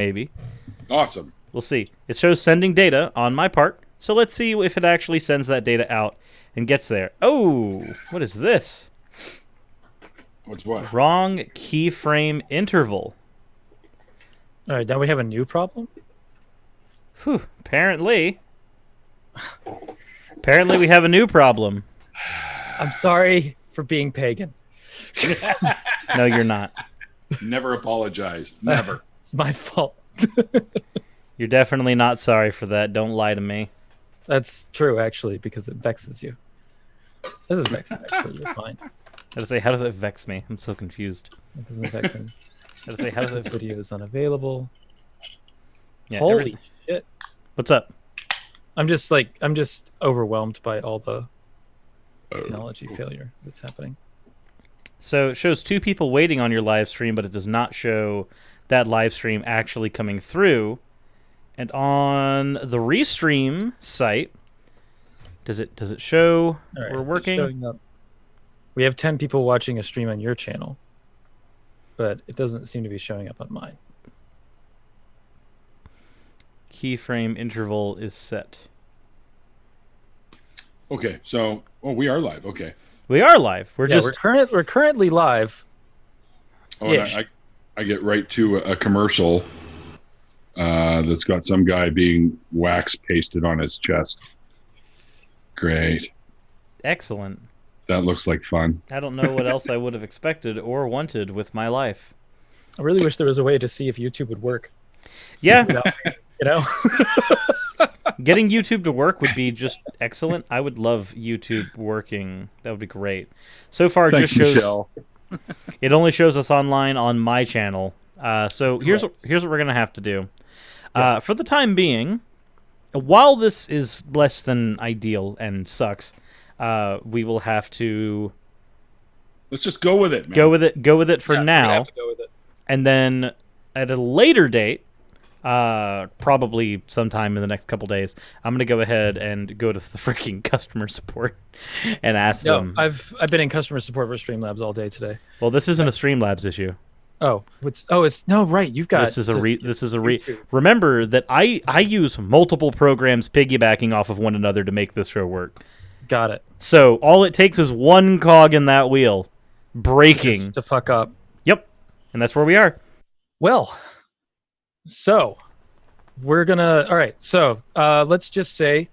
maybe. Awesome. We'll see. It shows sending data on my part, so let's see if it actually sends that data out and gets there. Oh, what is this? What's what? Wrong keyframe interval. All right, now we have a new problem? Whew, apparently we have a new problem. I'm sorry for being pagan. No, you're not. Never apologize. Never. It's my fault. You're definitely not sorry for that. Don't lie to me. That's true, actually, because it vexes you. It doesn't vex me, actually. You're fine. I was say, how does it vex me? I'm so confused. It doesn't vex him. I was say, how does This it? video is unavailable. Yeah, Holy shit. What's up? I'm just overwhelmed by all the technology failure that's happening. So it shows 2 people waiting on your live stream, but it does not show that live stream actually coming through. And on the Restream site, does it show Right, we're it's working? showing up. We have 10 people watching a stream on your channel, but it doesn't seem to be showing up on mine. Keyframe interval is set. Okay, so we are live. Okay. We are live. We're currently live. Oh, and I get right to a commercial that's got some guy being wax pasted on his chest. Great. Excellent. That looks like fun. I don't know what else I would have expected or wanted with my life. I really wish there was a way to see if YouTube would work. Yeah. You know? Getting YouTube to work would be just excellent. I would love YouTube working. That would be great. So far, Thanks, it just shows. Michelle. It only shows us online on my channel. So here's what we're gonna have to do. For the time being, while this is less than ideal and sucks, we will have to Let's just go with it, man. go with it for Yeah, we're gonna now, have to go with it. and then at a later date. Probably sometime in the next couple days, I'm gonna go ahead and go to the freaking customer support and ask them. I've been in customer support for Streamlabs all day today. Well, this isn't a Streamlabs issue. It's no right. You've got This is a Remember that I use multiple programs piggybacking off of one another to make this show work. Got it. So all it takes is one cog in that wheel breaking Just to fuck up. Yep, and that's where we are. Well, so we're gonna. All right. So let's just say,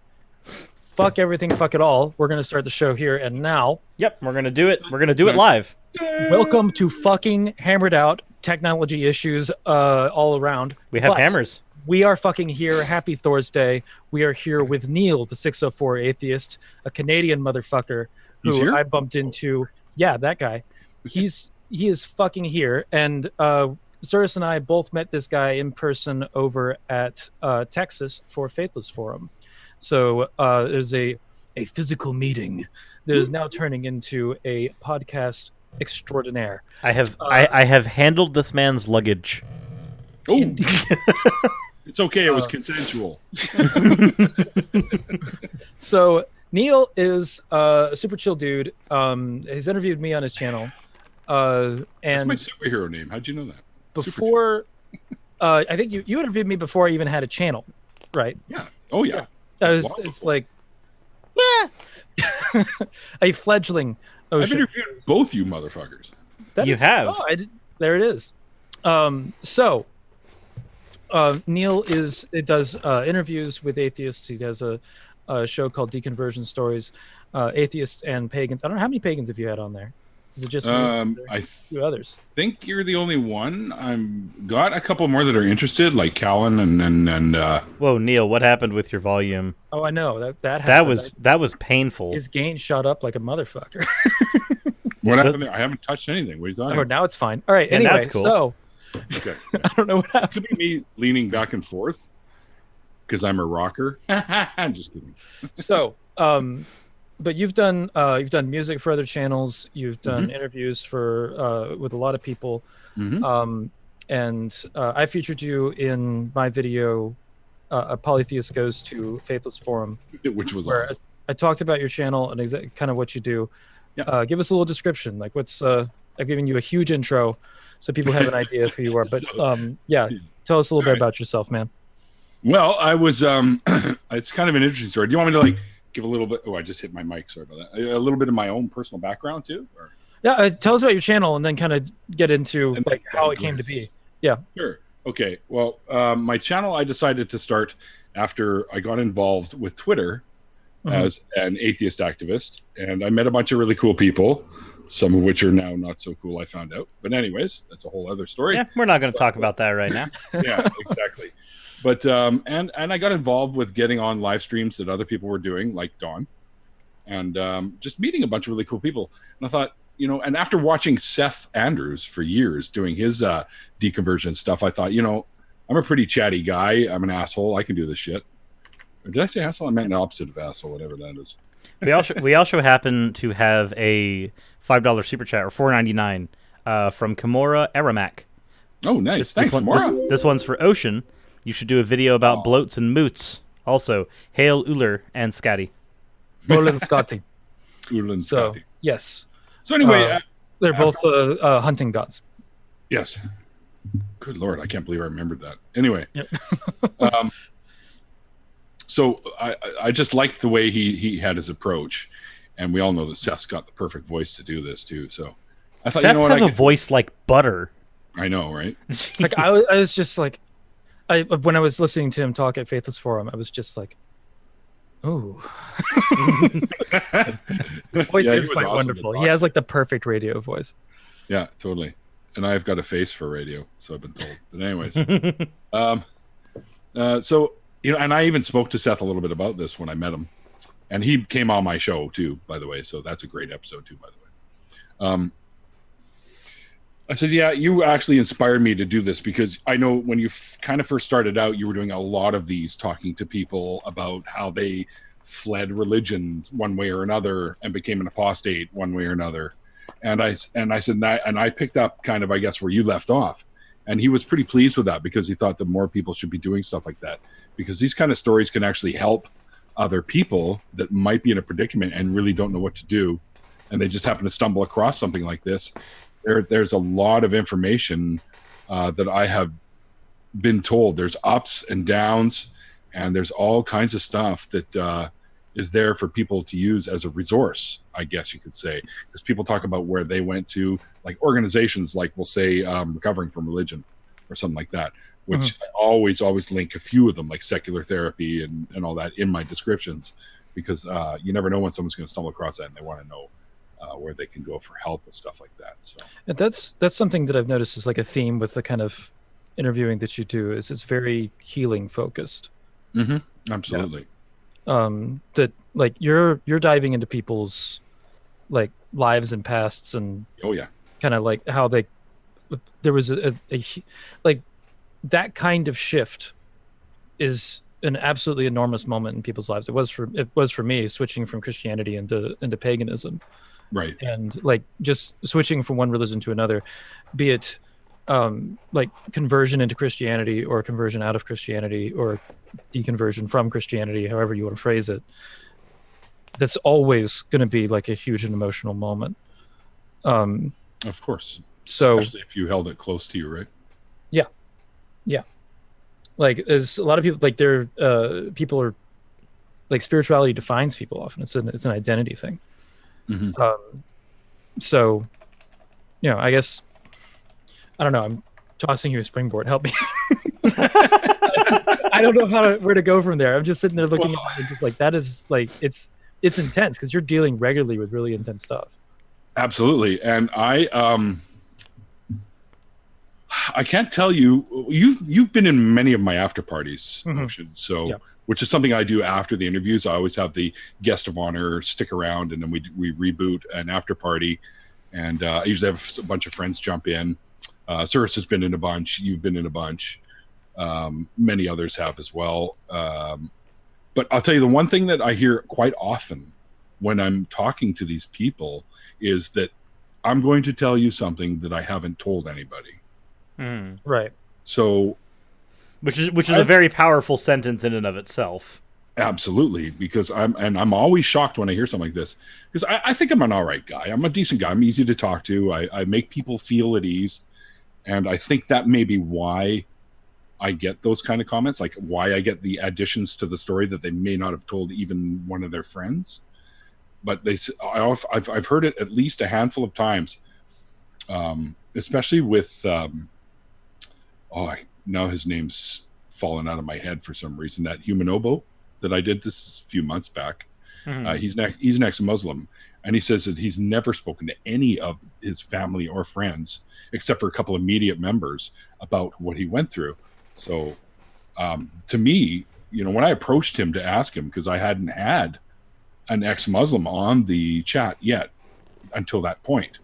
fuck everything, fuck it all. We're gonna start the show here and now. Yep, we're gonna do it. We're gonna do it live. Welcome to fucking hammered out technology issues all around. We have But hammers. We are fucking here. Happy Thursday. We are here with Neil, the 604 atheist, a Canadian motherfucker He's who here? I bumped into. Yeah, that guy. He is fucking here. And Cyrus and I both met this guy in person over at Texas for Faithless Forum. So there's a physical meeting that is now turning into a podcast extraordinaire. I have handled this man's luggage. Oh, it's okay. It was consensual. So Neil is a super chill dude. He's interviewed me on his channel. That's And my superhero name. How'd you know that? before, I think you interviewed me before I even had a channel, right? Yeah. Oh, yeah. It's like a fledgling I've ocean. interviewed both you motherfuckers. You have. Oh, there it is. So Neil does interviews with atheists. He does a show called Deconversion Stories, atheists and pagans. I don't know how many pagans have you had on there. Is it just me? I A few others? think you're the only one. I'm got a couple more that are interested, like Callan and Whoa, Neil, what happened with your volume? Oh, I know that That happened. was painful. His gain shot up like a motherfucker. what happened there? I haven't touched anything. What are you talking Oh, about? now it's fine. All right. Yeah, now Anyway, it's cool. so Okay. I don't know what happened. Could be me leaning back and forth because I'm a rocker. I'm just kidding. So, but you've done music for other channels. You've done interviews for with a lot of people, and I featured you in my video. A polytheist goes to Faithless Forum, Which was where awesome. I talked about your channel and kind of what you do. Yeah. Give us a little description. Like, what's I've given you a huge intro, so people have an idea of who you are. But yeah, tell us a little bit about yourself, man. Well, I was. It's kind of an interesting story. Do you want me to like give a little bit? Oh, I just hit my mic. Sorry about that. A little bit of my own personal background too. Or? Yeah, tell us about your channel, and then kind of get into like how it came to be. Yeah. Sure. Okay. Well, my channel I decided to start after I got involved with Twitter as an atheist activist, and I met a bunch of really cool people, some of which are now not so cool, I found out. But anyways, that's a whole other story. Yeah, we're not going to talk about that right now. Yeah, exactly. But and I got involved with getting on live streams that other people were doing, like Dawn, and just meeting a bunch of really cool people. And I thought, you know, and after watching Seth Andrews for years doing his deconversion stuff, I thought, you know, I'm a pretty chatty guy. I'm an asshole. I can do this shit. Or did I say asshole? I meant the opposite of asshole, whatever that is. We also happen to have a $5 super chat, or $4.99, from Kimura Aramak. Oh, nice. Thanks, Kimura. This one's for Ocean. You should do a video about bloats and moots. Also, hail Uller and Scotty. Uller and Scotty. Uller and Scotty. Yes. So anyway, they're both hunting gods. Yes. Good Lord, I can't believe I remembered that. Anyway, yep. So I just liked the way he had his approach, and we all know that Seth's got the perfect voice to do this too. So I thought, Seth you know what, has a voice like butter. I know, right? Like I was just like, when I was listening to him talk at Faithless Forum, I was just like, ooh. The voice is quite awesome, wonderful. He has like the perfect radio voice. Yeah, totally. And I've got a face for radio, so I've been told. But anyways, so you know, and I even spoke to Seth a little bit about this when I met him, and he came on my show too, by the way. So that's a great episode too, by the way. I said, yeah, you actually inspired me to do this, because I know when you kind of first started out, you were doing a lot of these, talking to people about how they fled religion one way or another and became an apostate one way or another. And I said that, and I picked up kind of, I guess, where you left off. And he was pretty pleased with that, because he thought that more people should be doing stuff like that, because these kind of stories can actually help other people that might be in a predicament and really don't know what to do. And they just happen to stumble across something like this. There's a lot of information that I have been told. There's ups and downs, and there's all kinds of stuff that is there for people to use as a resource, I guess you could say. Because people talk about where they went to, like organizations like, we'll say, Recovering from Religion or something like that, which I always link a few of them, like secular therapy and all that, in my descriptions, because you never know when someone's going to stumble across that and they want to know where they can go for help and stuff like that. So that's something that I've noticed is like a theme with the kind of interviewing that you do, is it's very healing focused. Absolutely. Yeah. That like you're diving into people's like lives and pasts, and kind of like how there was a like that kind of shift is an absolutely enormous moment in people's lives. It was for me, switching from Christianity into paganism. Right. And like just switching from one religion to another, be it like conversion into Christianity or conversion out of Christianity or deconversion from Christianity, however you want to phrase it, that's always going to be like a huge and emotional moment. Of course. So especially if you held it close to you, right? Yeah. Like there's a lot of people like people are like, spirituality defines people often. It's an identity thing. So, you know, I guess, I don't know. I'm tossing you a springboard. Help me. I don't know where to go from there. I'm just sitting there looking at it, just like, that is like, it's intense, because you're dealing regularly with really intense stuff. Absolutely. And I can't tell you, you've been in many of my after parties, Ocean. So, which is something I do after the interviews. I always have the guest of honor stick around, and then we reboot an after party. And I usually have a bunch of friends jump in. Cyrus has been in a bunch. You've been in a bunch. Many others have as well. But I'll tell you, the one thing that I hear quite often when I'm talking to these people is that I'm going to tell you something that I haven't told anybody. Right. So, which is a very powerful sentence in and of itself. Absolutely, because I'm always shocked when I hear something like this, because I think I'm an all right guy. I'm a decent guy. I'm easy to talk to. I make people feel at ease, And I think that may be why I get those kind of comments, like why I get the additions to the story that they may not have told even one of their friends. But I've heard it at least a handful of times, especially with now his name's fallen out of my head for some reason. That Humanobo that I did this a few months back. Mm-hmm. He's an ex-Muslim, and he says that he's never spoken to any of his family or friends except for a couple of immediate members about what he went through. So to me, when I approached him to ask him, because I hadn't had an ex-Muslim on the chat yet until that point,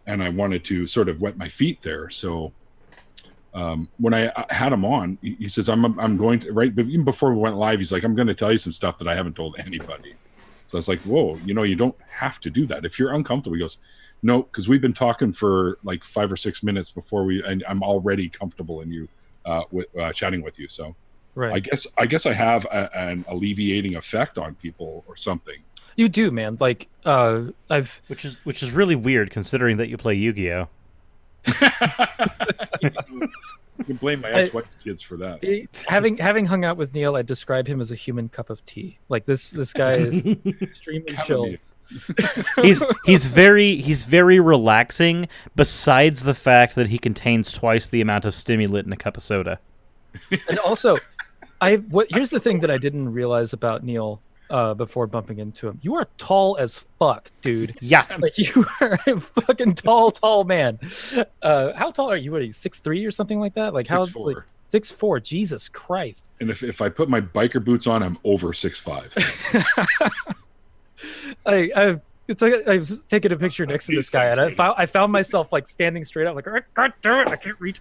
and I wanted to sort of wet my feet there. So when I had him on, he says, I'm going to, right, but even before we went live, he's like, I'm going to tell you some stuff that I haven't told anybody. So I was like, whoa, you don't have to do that. If you're uncomfortable, he goes, no, because we've been talking for like 5 or 6 minutes before and I'm already comfortable in you chatting with you. So Right. I guess I have an alleviating effect on people or something. You do, man. Like which is really weird considering that you play Yu-Gi-Oh. You can blame my ex-wife's kids for that. Having hung out with Neil, I describe him as a human cup of tea. Like this guy is extremely chill. he's very relaxing, besides the fact that he contains twice the amount of stimulant in a cup of soda. And also, here's the thing that I didn't realize about Neil before bumping into him. You are tall as fuck, dude. Yeah. Like, you are a fucking tall man. How tall are you? What are you, 6'3" or something like that? Like 6'4". Like 6'4". Jesus Christ. And if I put my biker boots on, I'm over 6'5". I was taking a picture next to this guy, and I found myself like standing straight up, like, God damn it, I can't reach.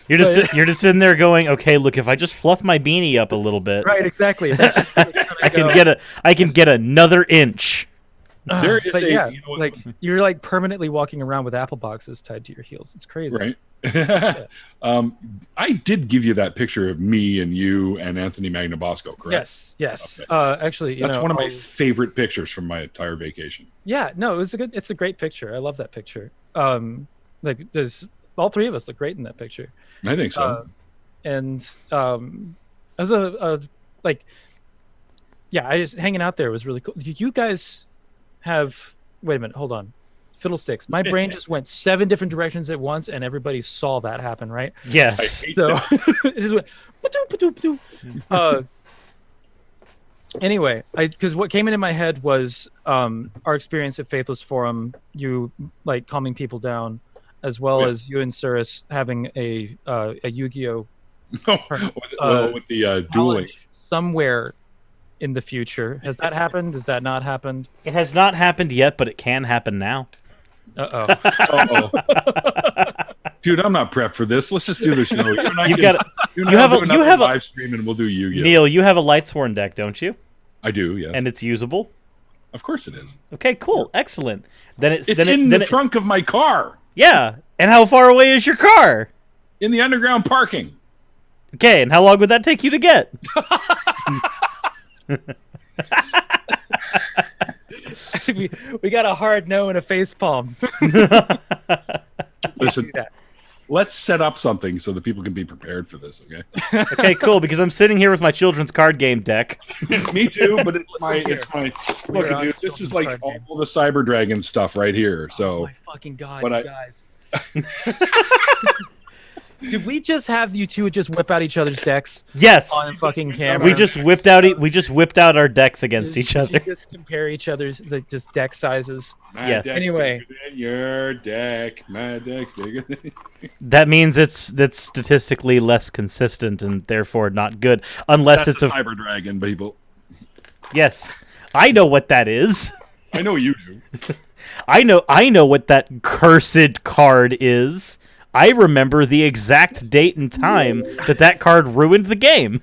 You're just sitting there going, okay, look, if I just fluff my beanie up a little bit, right? Exactly. That's just I can get another inch. There is like you're like permanently walking around with apple boxes tied to your heels. It's crazy, right? I did give you that picture of me and you and Anthony Magnabosco, correct? Yes. Okay. Actually, that's one of my favorite pictures from my entire vacation. Yeah, no, it's a great picture. I love that picture. Like there's all three of us look great in that picture. I think so. And as I just hanging out there was really cool. You guys have, wait a minute, hold on. Fiddlesticks. My brain just went 7 different directions at once, and everybody saw that happen, right? Yes. So it just went. Anyway, because what came into my head was our experience at Faithless Forum, you like calming people down, as well as you and Cirrus having a Yu-Gi-Oh. With the dueling somewhere in the future. Has that happened? Has that not happened? It has not happened yet, but it can happen now. Uh-oh. Dude, I'm not prepped for this. Let's just do the show. You have a live stream and we'll do Yu-Gi-Oh. Neil, you have a Lightsworn deck, don't you? I do, yes. And it's usable? Of course it is. Okay, cool. Excellent. It's in the trunk of my car. Yeah. And how far away is your car? In the underground parking. Okay, and how long would that take you to get? we got a hard no and a face palm. Listen, let's set up something so that people can be prepared for this, okay? Okay, cool, because I'm sitting here with my children's card game deck. Me too, but it's my look, dude, this is like all the Cyber Dragon stuff right here. So oh my fucking god, you guys. Did we just have you two just whip out each other's decks? Yes. On fucking camera. We just whipped out our decks against each other. Just compare each other's like just deck sizes. Yes. Anyway, your deck, my deck's bigger than that means that's statistically less consistent and therefore not good, unless it's a Cyber Dragon, people. Yes, I know what that is. I know you do. I know what that cursed card is. I remember the exact date and time that card ruined the game.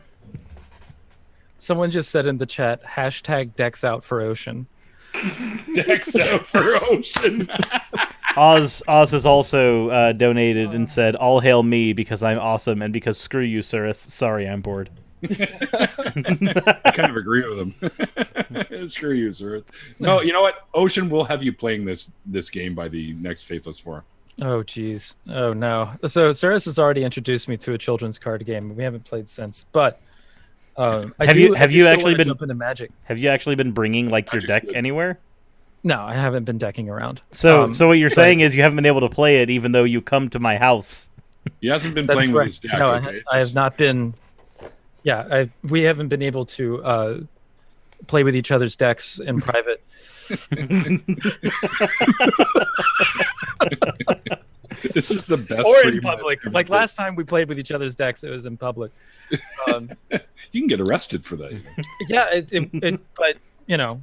Someone just said in the chat, #decks out for Ocean. Decks out for Ocean. Oz has also donated and said, all hail me because I'm awesome and because screw you, Cirrus. Sorry, I'm bored. I kind of agree with him. Screw you, Cirrus. No, you know what? Ocean will have you playing this game by the next Faithless Forum. Oh, geez. Oh, no. So Cirrus has already introduced me to a children's card game. We haven't played since, but I do still actually wanna been jump into Magic? have you actually been bringing like your Magic's deck good. anywhere? No, I haven't been decking around. So what you're but- saying is you haven't been able to play it even though you come to my house. He hasn't been That's playing right. with his deck. No, Okay? I have Just- not been. Yeah, we haven't been able to play with each other's decks in private. This is the best. Or in stream I've public. ever Like did. last time we played with each other's decks, it was in public. You can get arrested for that. Yeah, but you know,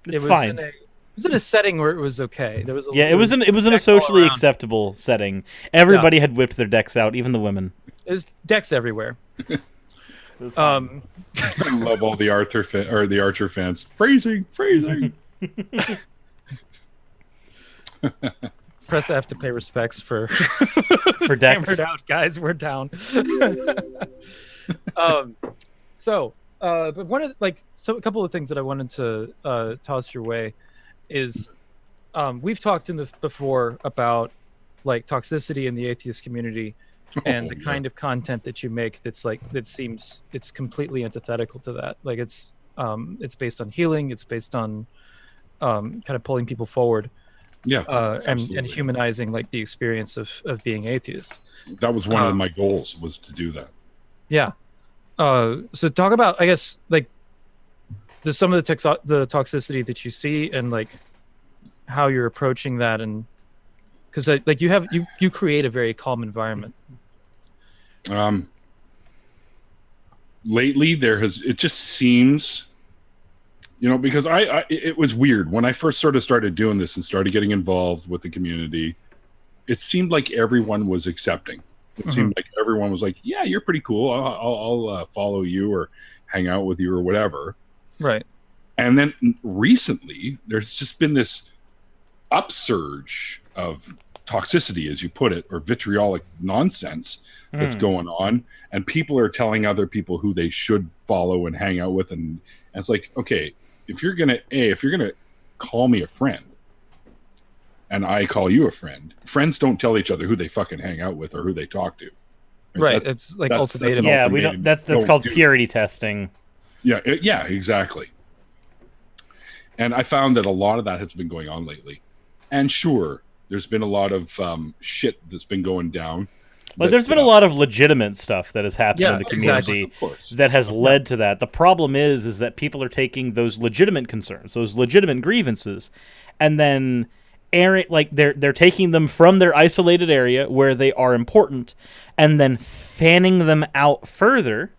It's it was fine. in a setting where it was okay. There was a, Yeah, it was in a decks all socially around. acceptable setting. Everybody had whipped their decks out, even the women. There's decks everywhere. It was fine. I love all the the Archer fans. Freezing. Press F to pay respects for For decks. Hammered out, guys. We're down. But one of a couple of things that I wanted to toss your way is we've talked before about like toxicity in the atheist community and the kind of content that you make that seems it's completely antithetical to that. Like it's based on healing, it's based on kind of pulling people forward. Yeah, and absolutely. humanizing like the experience of being atheist. That was one of my goals, was to do that. Yeah. So talk about, I guess, like some of the toxicity that you see and like how you're approaching that, and because like you create a very calm environment. Lately, it just seems, because it was weird when I first sort of started doing this and started getting involved with the community. It seemed like everyone was accepting. It seemed like everyone was like, "Yeah, you're pretty cool. I'll follow you or hang out with you or whatever." Right. And then recently, there's just been this upsurge of toxicity, as you put it, or vitriolic nonsense that's going on, and people are telling other people who they should follow and hang out with, and it's like, okay, if you're gonna call me a friend, and I call you a friend, friends don't tell each other who they fucking hang out with or who they talk to. Right. It's like ultimatum. Yeah, we don't. That's called purity testing. Yeah, yeah, exactly. And I found that a lot of that has been going on lately. And sure, there's been a lot of shit that's been going down. Like, there's been a lot of legitimate stuff that has happened in the exactly. community that has led to that. The problem is that people are taking those legitimate concerns, those legitimate grievances, and then they're taking them from their isolated area where they are important, and then fanning them out further,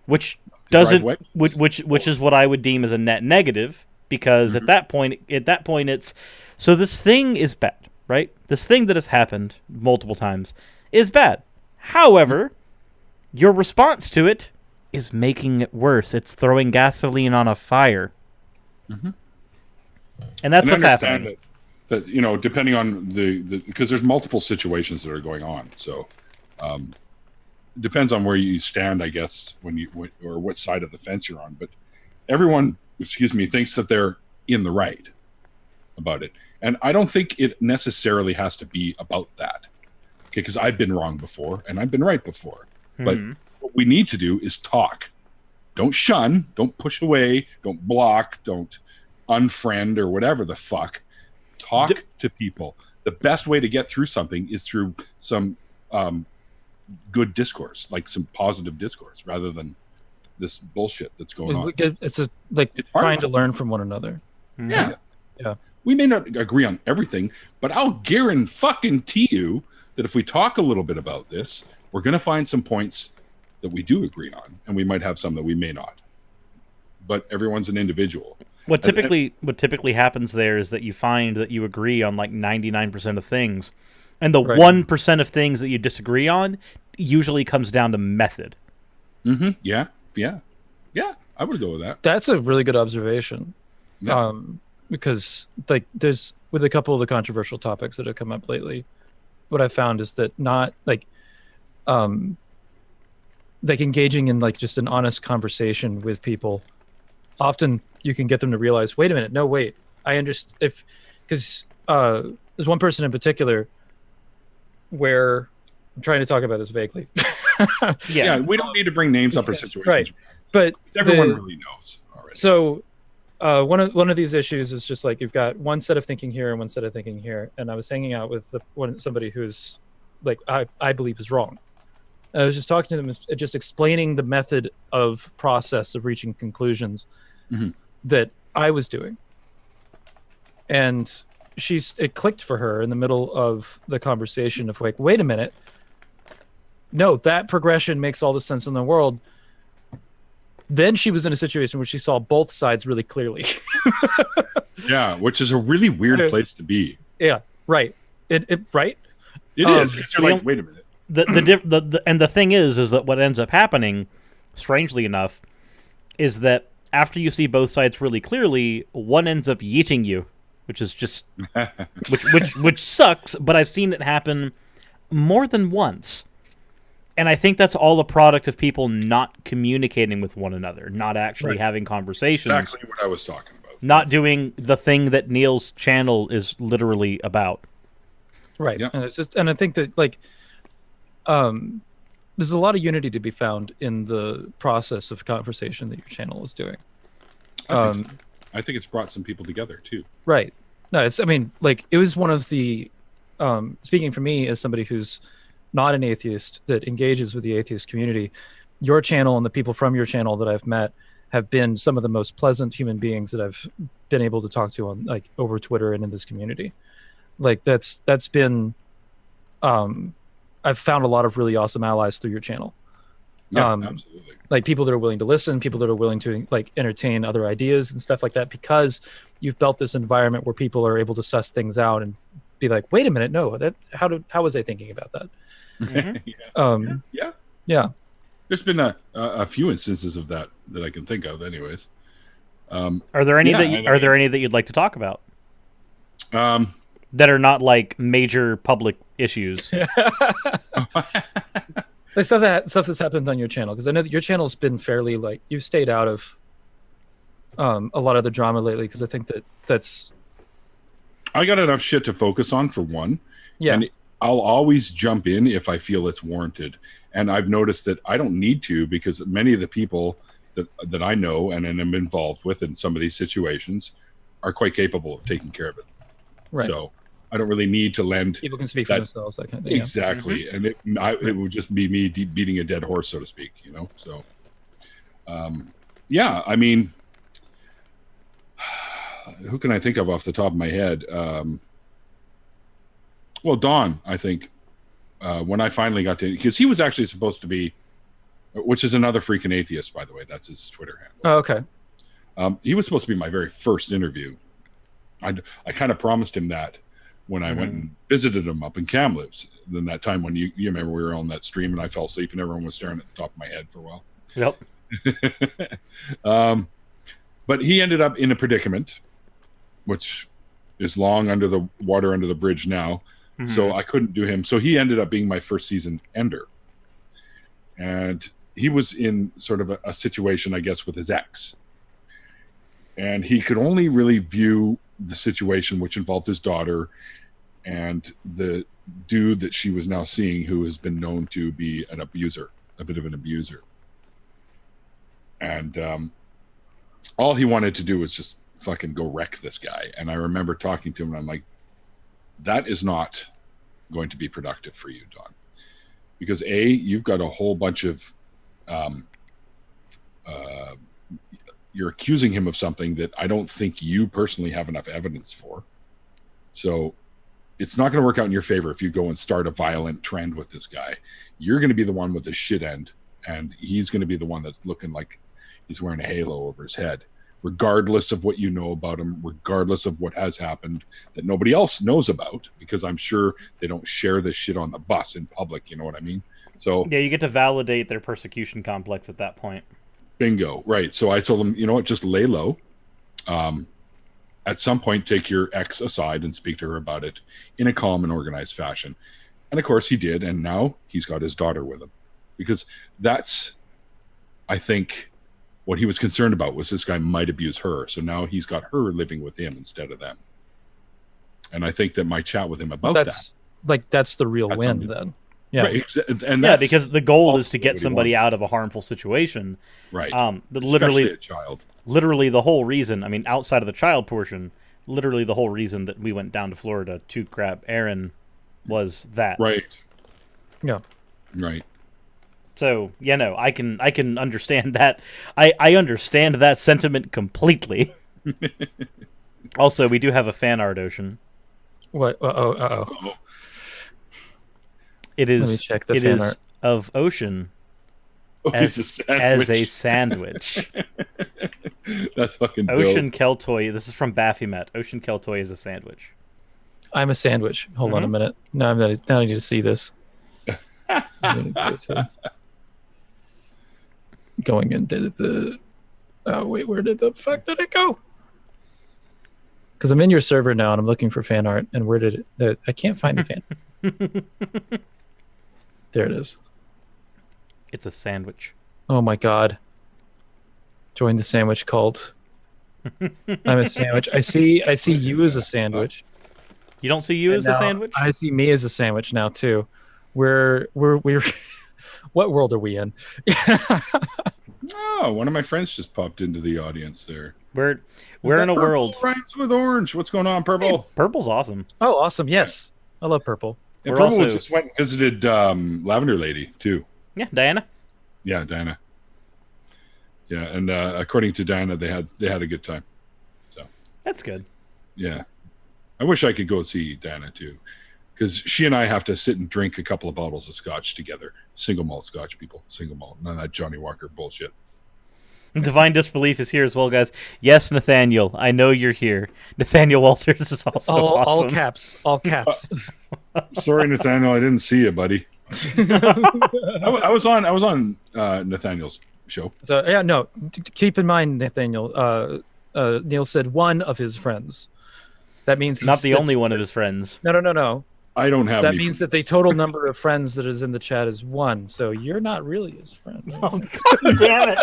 which is what I would deem as a net negative, because at that point it's so this thing is bad, right? This thing that has happened multiple times is bad. However, your response to it is making it worse. It's throwing gasoline on a fire. And that's what's happening. That depending on because there's multiple situations that are going on. So it depends on where you stand, I guess, or what side of the fence you're on. But everyone, thinks that they're in the right about it. And I don't think it necessarily has to be about that. Okay, because I've been wrong before and I've been right before. But what we need to do is talk. Don't shun, don't push away, don't block, don't unfriend or whatever the fuck. Talk to people. The best way to get through something is through some good discourse, like some positive discourse, rather than this bullshit that's going on. It's trying to learn from one another. Yeah. Yeah. We may not agree on everything, but I'll guarantee you that if we talk a little bit about this, we're going to find some points that we do agree on, and we might have some that we may not. But everyone's an individual. What typically happens there is that you find that you agree on like 99% of things, and the 1% of things that you disagree on usually comes down to method. Yeah. I would go with that. That's a really good observation. Yeah. Because there's with a couple of the controversial topics that have come up lately, what I found is that not engaging in just an honest conversation with people, often you can get them to realize, wait a minute, no, wait, I understand. Because there's one person in particular where I'm trying to talk about this vaguely. Yeah, we don't need to bring names up or situations. Right. But everyone really knows already. So one of these issues is just like you've got one set of thinking here and one set of thinking here. And I was hanging out with somebody who's like I believe is wrong. And I was just talking to them, just explaining the method of process of reaching conclusions that I was doing. And it clicked for her in the middle of the conversation of like, wait a minute. No, that progression makes all the sense in the world. Then she was in a situation where she saw both sides really clearly. Yeah, which is a really weird place to be. Yeah, right. Right? It is. Because you're like, wait a minute. And the thing is that what ends up happening, strangely enough, is that after you see both sides really clearly, one ends up yeeting you, which is just which sucks. But I've seen it happen more than once, and I think that's all a product of people not communicating with one another, not actually having conversations. Exactly what I was talking about. Not doing the thing that Neil's channel is literally about. Right. Yeah. And I think that like. There's a lot of unity to be found in the process of conversation that your channel is doing. I think it's brought some people together too. Right. No, it was one of the, speaking for me as somebody who's not an atheist that engages with the atheist community, your channel and the people from your channel that I've met have been some of the most pleasant human beings that I've been able to talk to on like over Twitter and in this community. Like that's been, I've found a lot of really awesome allies through your channel. Yeah, absolutely. Like people that are willing to listen, people that are willing to like entertain other ideas and stuff like that, because you've built this environment where people are able to suss things out and be like, wait a minute, no, how was I thinking about that? Mm-hmm. Yeah. There's been a few instances of that I can think of anyways. Are there any that you'd like to talk about? That are not like major public issues. Like stuff that's happened on your channel, because I know that your channel's been fairly like you've stayed out of a lot of the drama lately, because I think that's I got enough shit to focus on for one. Yeah. And I'll always jump in if I feel it's warranted. And I've noticed that I don't need to, because many of the people that I know and am involved with in some of these situations are quite capable of taking care of it. Right. So I don't really need to lend. People can speak for themselves, that kind of thing. Exactly. Yeah. And it would just be me beating a dead horse, so to speak, So, yeah, I mean, who can I think of off the top of my head? Well, Don, I think, when I finally got to, because he was actually supposed to be, which is another freaking atheist, by the way. That's his Twitter handle. Oh, okay. He was supposed to be my very first interview. I kind of promised him that when I went and visited him up in Kamloops. Then that time when you remember we were on that stream and I fell asleep and everyone was staring at the top of my head for a while. Yep. But he ended up in a predicament, which is long under the water under the bridge now. Mm-hmm. So I couldn't do him. So he ended up being my first season ender. And he was in sort of a situation, I guess, with his ex. And he could only really view the situation, which involved his daughter and the dude that she was now seeing, who has been known to be an abuser, a bit of an abuser. And all he wanted to do was just fucking go wreck this guy. And I remember talking to him and I'm like, that is not going to be productive for you, Don. Because A, you've got a whole bunch of you're accusing him of something that I don't think you personally have enough evidence for. So it's not going to work out in your favor if you go and start a violent trend with this guy. You're going to be the one with the shit end, and he's going to be the one that's looking like he's wearing a halo over his head, regardless of what you know about him, regardless of what has happened that nobody else knows about, because I'm sure they don't share this shit on the bus in public. You know what I mean? So yeah, you get to validate their persecution complex at that point. Bingo. Right. So I told him, you know what, just lay low. At some point, take your ex aside and speak to her about it in a calm and organized fashion. And of course he did. And now he's got his daughter with him, because that's, I think, what he was concerned about was this guy might abuse her. So now he's got her living with him instead of them. And I think that my chat with him about that's the real That's win something. then. Yeah. Right, and Yeah, that's because the goal is to ultimately get what he somebody wanted. out of a harmful situation. Right. But Especially a child. literally the whole reason, I mean, outside of the child portion, literally the whole reason that we went down to Florida to grab Aaron was that. Right. Yeah. Right. So, yeah, no, I can understand that. I understand that sentiment completely. Also, we do have a fan art, Ocean. What? Uh-oh. It is. Let me check the it fan is art. of Ocean Oh, as, he's a as a sandwich. sandwich. That's fucking Ocean dope. Keltoy. This is from Baphomet. Ocean Keltoy is a sandwich. I'm a sandwich. Hold on a minute. Now I need to see this. Going into the. Oh wait, where did the fuck did it go? Because I'm in your server now and I'm looking for fan art, and where did it? I can't find the fan. There it is. It's a sandwich. Oh my god. Join the sandwich cult. I'm a sandwich. I see you as a sandwich. You don't see you And as a now sandwich? I see me as a sandwich now too. We're what world are we in? Oh, one of my friends just popped into the audience there. We're Is in that a purple world. rhymes with orange. What's going on, Purple? Hey, purple's awesome. Oh, awesome. Yes. I love purple. And we're Purple also- just went and visited Lavender Lady too. Yeah, Diana. Yeah, Diana. Yeah, and according to Diana, they had a good time. That's good. Yeah, I wish I could go see Diana too, because she and I have to sit and drink a couple of bottles of scotch together. Single malt scotch, people. Single malt, none of that Johnny Walker bullshit. Divine Disbelief is here as well, guys. Yes, Nathaniel, I know you're here. Nathaniel Walters is also All awesome. caps. All caps. Sorry, Nathaniel, I didn't see you, buddy. I was on Nathaniel's show. So yeah, no. Keep in mind, Nathaniel. Neil said one of his friends. That means Not the only one of his friends. No. I don't have. That any means that the total number of friends that is in the chat is one. So you're not really his friend. Oh, God damn it.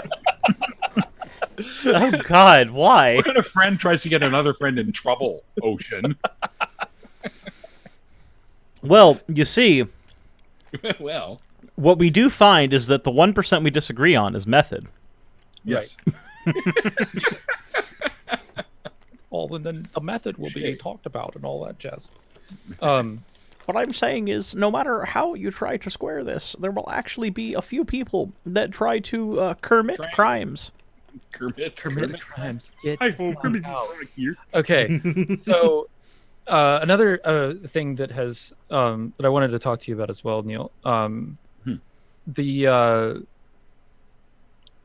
Oh, God, why? What kind of friend tries to get another friend in trouble, Ocean? Well, you see, Well, what we do find is that the 1% we disagree on is method. yes. All and then the method will be talked about and all that jazz. What I'm saying is, no matter how you try to square this, there will actually be a few people that try to commit crimes. Kermit. crimes. Get Hi, ho, Kermit out. here. Okay, so another thing that has that I wanted to talk to you about as well, Neil. The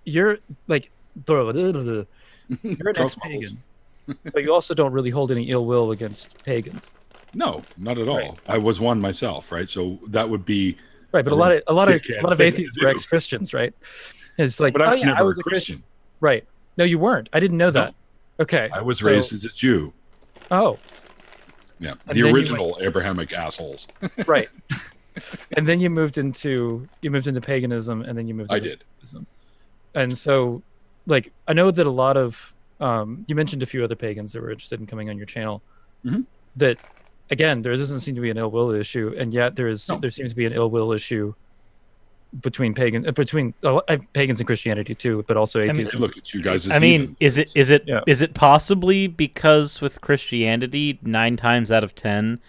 you're like you're an ex-pagan, but you also don't really hold any ill will against pagans, No, not at all. Right. I was one myself, right? So that would be right? But a lot of thing atheists to were do. ex-Christians, right? It's like, But I was never was a Christian. Right? No, you weren't. I didn't know that. Okay. I was so- raised as a Jew. Oh, Yeah, And the then you original Abrahamic assholes. right. And then you moved into paganism, and then you moved. I into did. Buddhism. And so, like, I know that a lot of you mentioned a few other pagans that were interested in coming on your channel. Mhm. That again, there doesn't seem to be an ill will issue, and yet there No. seems to be an ill will issue between pagans and Christianity too, but also I atheism. look at you guys as I mean, heathens. Yeah. is it possibly because with Christianity, 9 times out of 10,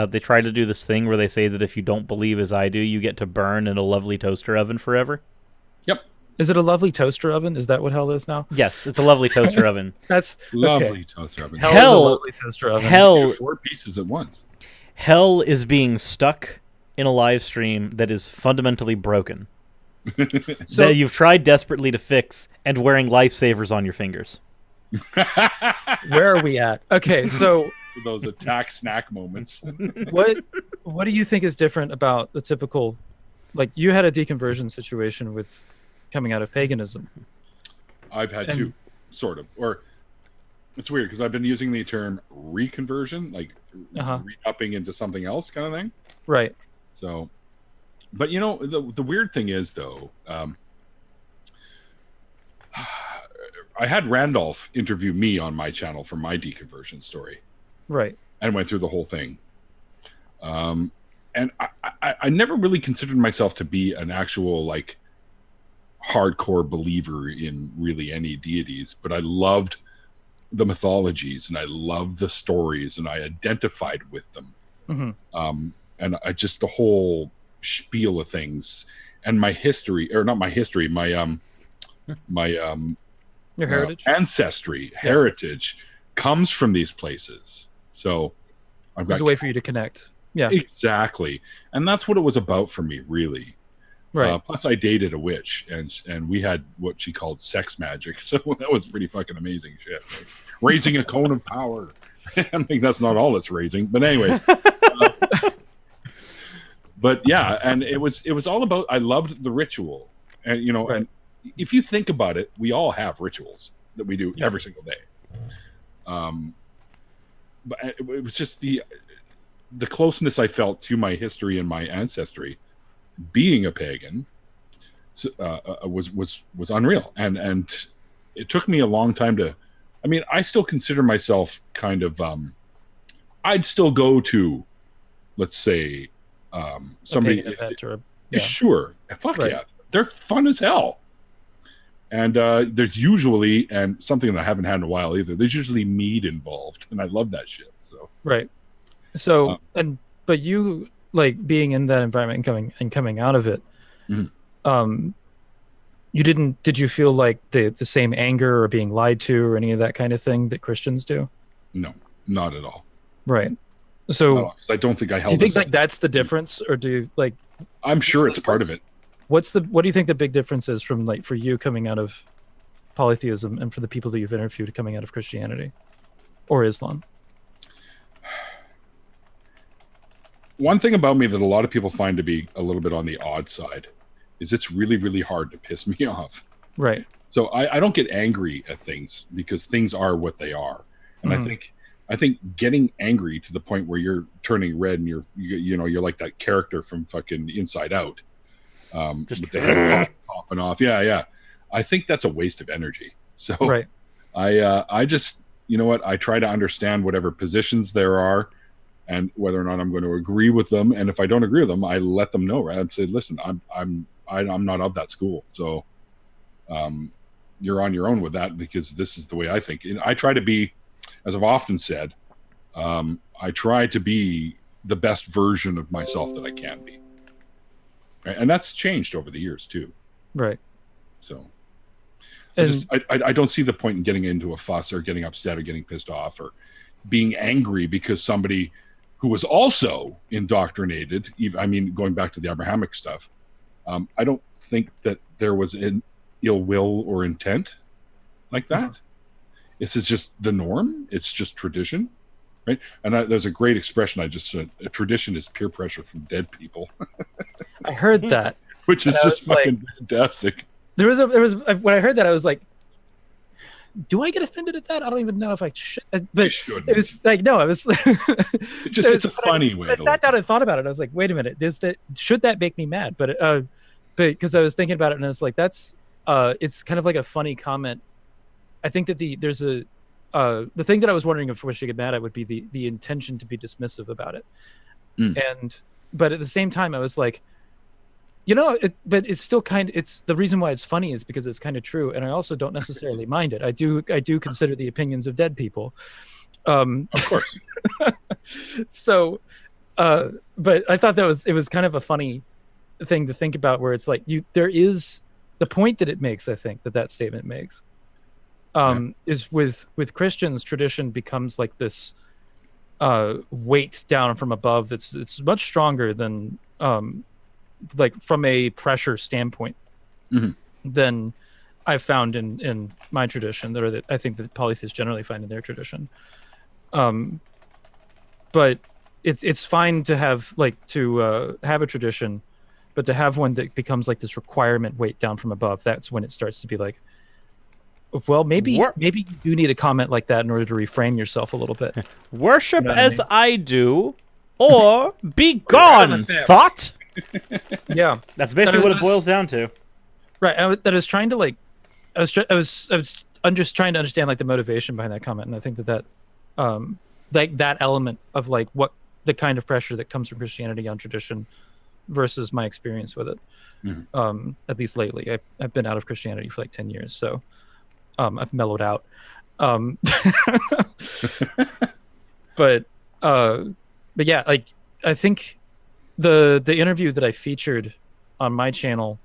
they try to do this thing where they say that if you don't believe as I do, you get to burn in a lovely toaster oven forever? Yep, Is it a lovely toaster oven? Is that what hell is now? Yes, it's a lovely toaster oven. That's lovely okay. toaster oven. Hell, is Hell- a lovely toaster oven. Hell, 4 pieces at once. hell is being stuck in a live stream that is fundamentally broken. So- that you've tried desperately to fix, and wearing lifesavers on your fingers. Where are we at? Okay, so Those attack snack moments. what do you think is different about the typical, like you had a deconversion situation with coming out of paganism? I've had And- 2, sort of. Or it's weird because I've been using the term reconversion, like re-upping into something else kind of thing. Right. So, but you know, the weird thing is though, I had Randolph interview me on my channel for my deconversion story. Right. and went through the whole thing. And I never really considered myself to be an actual like hardcore believer in really any deities, but I loved the mythologies and I loved the stories and I identified with them. And I just, the whole spiel of things and my history, or not my history, my Your heritage? heritage comes from these places. So I've got There's a way for you to connect. Yeah. Exactly. And that's what it was about for me, really. Right. Plus I dated a witch and we had what she called sex magic. So that was pretty fucking amazing shit. Like, raising a cone of power. I think that's not all it's raising, but anyways. But yeah, and it was all about, I loved the ritual. And you know, Right. and if you think about it, we all have rituals that we do every single day. But it was just the closeness I felt to my history and my ancestry, being a pagan, was unreal, and it took me a long time to. I mean, I still consider myself kind of. I'd still go to, let's say, somebody. Sure, fuck Right. yeah, they're fun as hell. And there's usually, and something that I haven't had in a while either, there's usually mead involved, and I love that shit. So right. So but you like being in that environment and coming out of it. You didn't? Did you feel like the same anger or being lied to or any of that kind of thing that Christians do? No, not at all. Right. So No, 'cause I don't think I held. do you think this like that's the difference, or do you like? I'm sure it's part of it. What do you think the big difference is from like for you coming out of polytheism and for the people that you've interviewed coming out of Christianity or Islam? One thing about me that a lot of people find to be a little bit on the odd side is it's really, really hard to piss me off. Right. So I don't get angry at things because things are what they are. And I think getting angry to the point where you're turning red and you're like that character from fucking Inside Out. Just with the head popping off. Yeah. I think that's a waste of energy. So Right. I just, you know what? I try to understand whatever positions there are and whether or not I'm going to agree with them. And if I don't agree with them, I let them know, right? I say, listen, I'm not of that school. So, you're on your own with that because this is the way I think. And I try to be, as I've often said, I try to be the best version of myself that I can be. Right? And that's changed over the years too. Right. So And I don't see the point in getting into a fuss or getting upset or getting pissed off or being angry because somebody who was also indoctrinated, I mean, going back to the Abrahamic stuff, I don't think that there was an ill will or intent like that. This is just the norm. It's just tradition, right? And there's a great expression I just said, a tradition is peer pressure from dead people, I heard that. which is And I just was fucking fantastic. There was when I heard that I was like, do I get offended at that? I don't even know if I should. But You shouldn't. it was like, no, I was. It's a funny way. I to sat look down and thought about it. I was like, wait a minute, should that make me mad? But because I was thinking about it and I was like, that's it's kind of like a funny comment. I think that the thing that I was wondering if I should get mad at would be the intention to be dismissive about it. But at the same time, I was like, but it's still it's the reason why it's funny is because it's kind of true, and I also don't necessarily mind it. I do consider the opinions of dead people, Of course. so but I thought it was kind of a funny thing to think about, where it's like there is the point that it makes. I think that statement makes is with Christians, tradition becomes like this weight down from above it's much stronger than like from a pressure standpoint than I've found in my tradition, that I think that polytheists generally find in their tradition. But it's fine to have have a tradition, but to have one that becomes like this requirement weight down from above, that's when it starts to be like, well, maybe you do need a comment like that in order to reframe yourself a little bit. Worship You know what I as mean? I do, or be gone, thought. Yeah, That's basically what it boils down to. right. I was trying to I'm just trying to understand like the motivation behind that comment, and I think that like that element of like what the kind of pressure that comes from Christianity on tradition versus my experience with it. At least lately, I've been out of Christianity for like 10 years, so I've mellowed out. But yeah, like I think the interview that I featured on my channel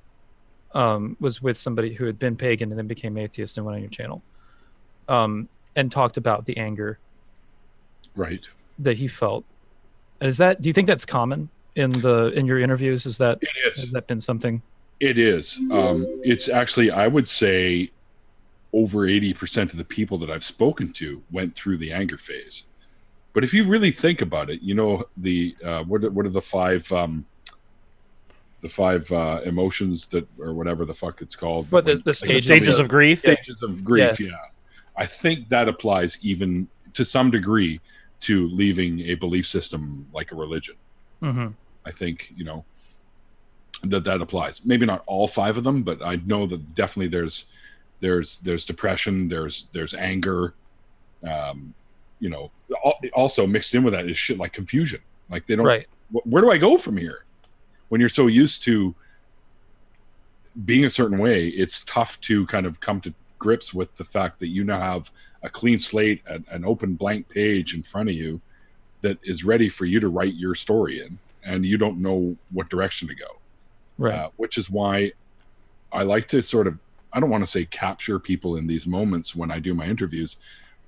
was with somebody who had been pagan and then became atheist and went on your channel, and talked about the anger Right. that he felt. Is that? Do you think that's common in your interviews? Is that? It is. Has that been something? It is. It's actually, I would say, over 80% of the people that I've spoken to went through the anger phase. But if you really think about it, you know, the what are the five emotions that, or whatever the fuck it's called? What the Stages of grief. Stages of grief. Yeah. I think that applies even to some degree to leaving a belief system like a religion. Mm-hmm. I think, you know, that applies. Maybe not all five of them, but I know that definitely there's depression, there's anger, you know, also mixed in with that is shit like confusion. Like they don't, Right. Where do I go from here? When you're so used to being a certain way, it's tough to kind of come to grips with the fact that you now have a clean slate, an open blank page in front of you that is ready for you to write your story in, and you don't know what direction to go. Right. Which is why I like to sort of, I don't want to say capture people in these moments when I do my interviews,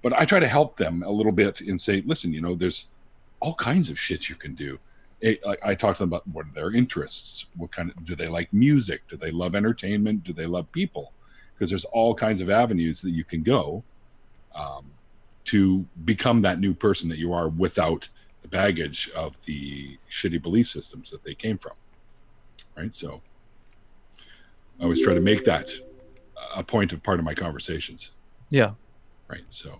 but I try to help them a little bit and say, listen, you know, there's all kinds of shit you can do. I talk to them about what are their interests, what kind of, do they like music? Do they love entertainment? Do they love people? Because there's all kinds of avenues that you can go to become that new person that you are without the baggage of the shitty belief systems that they came from. Right. So I always try to make that a part of my conversations. Yeah. Right. So,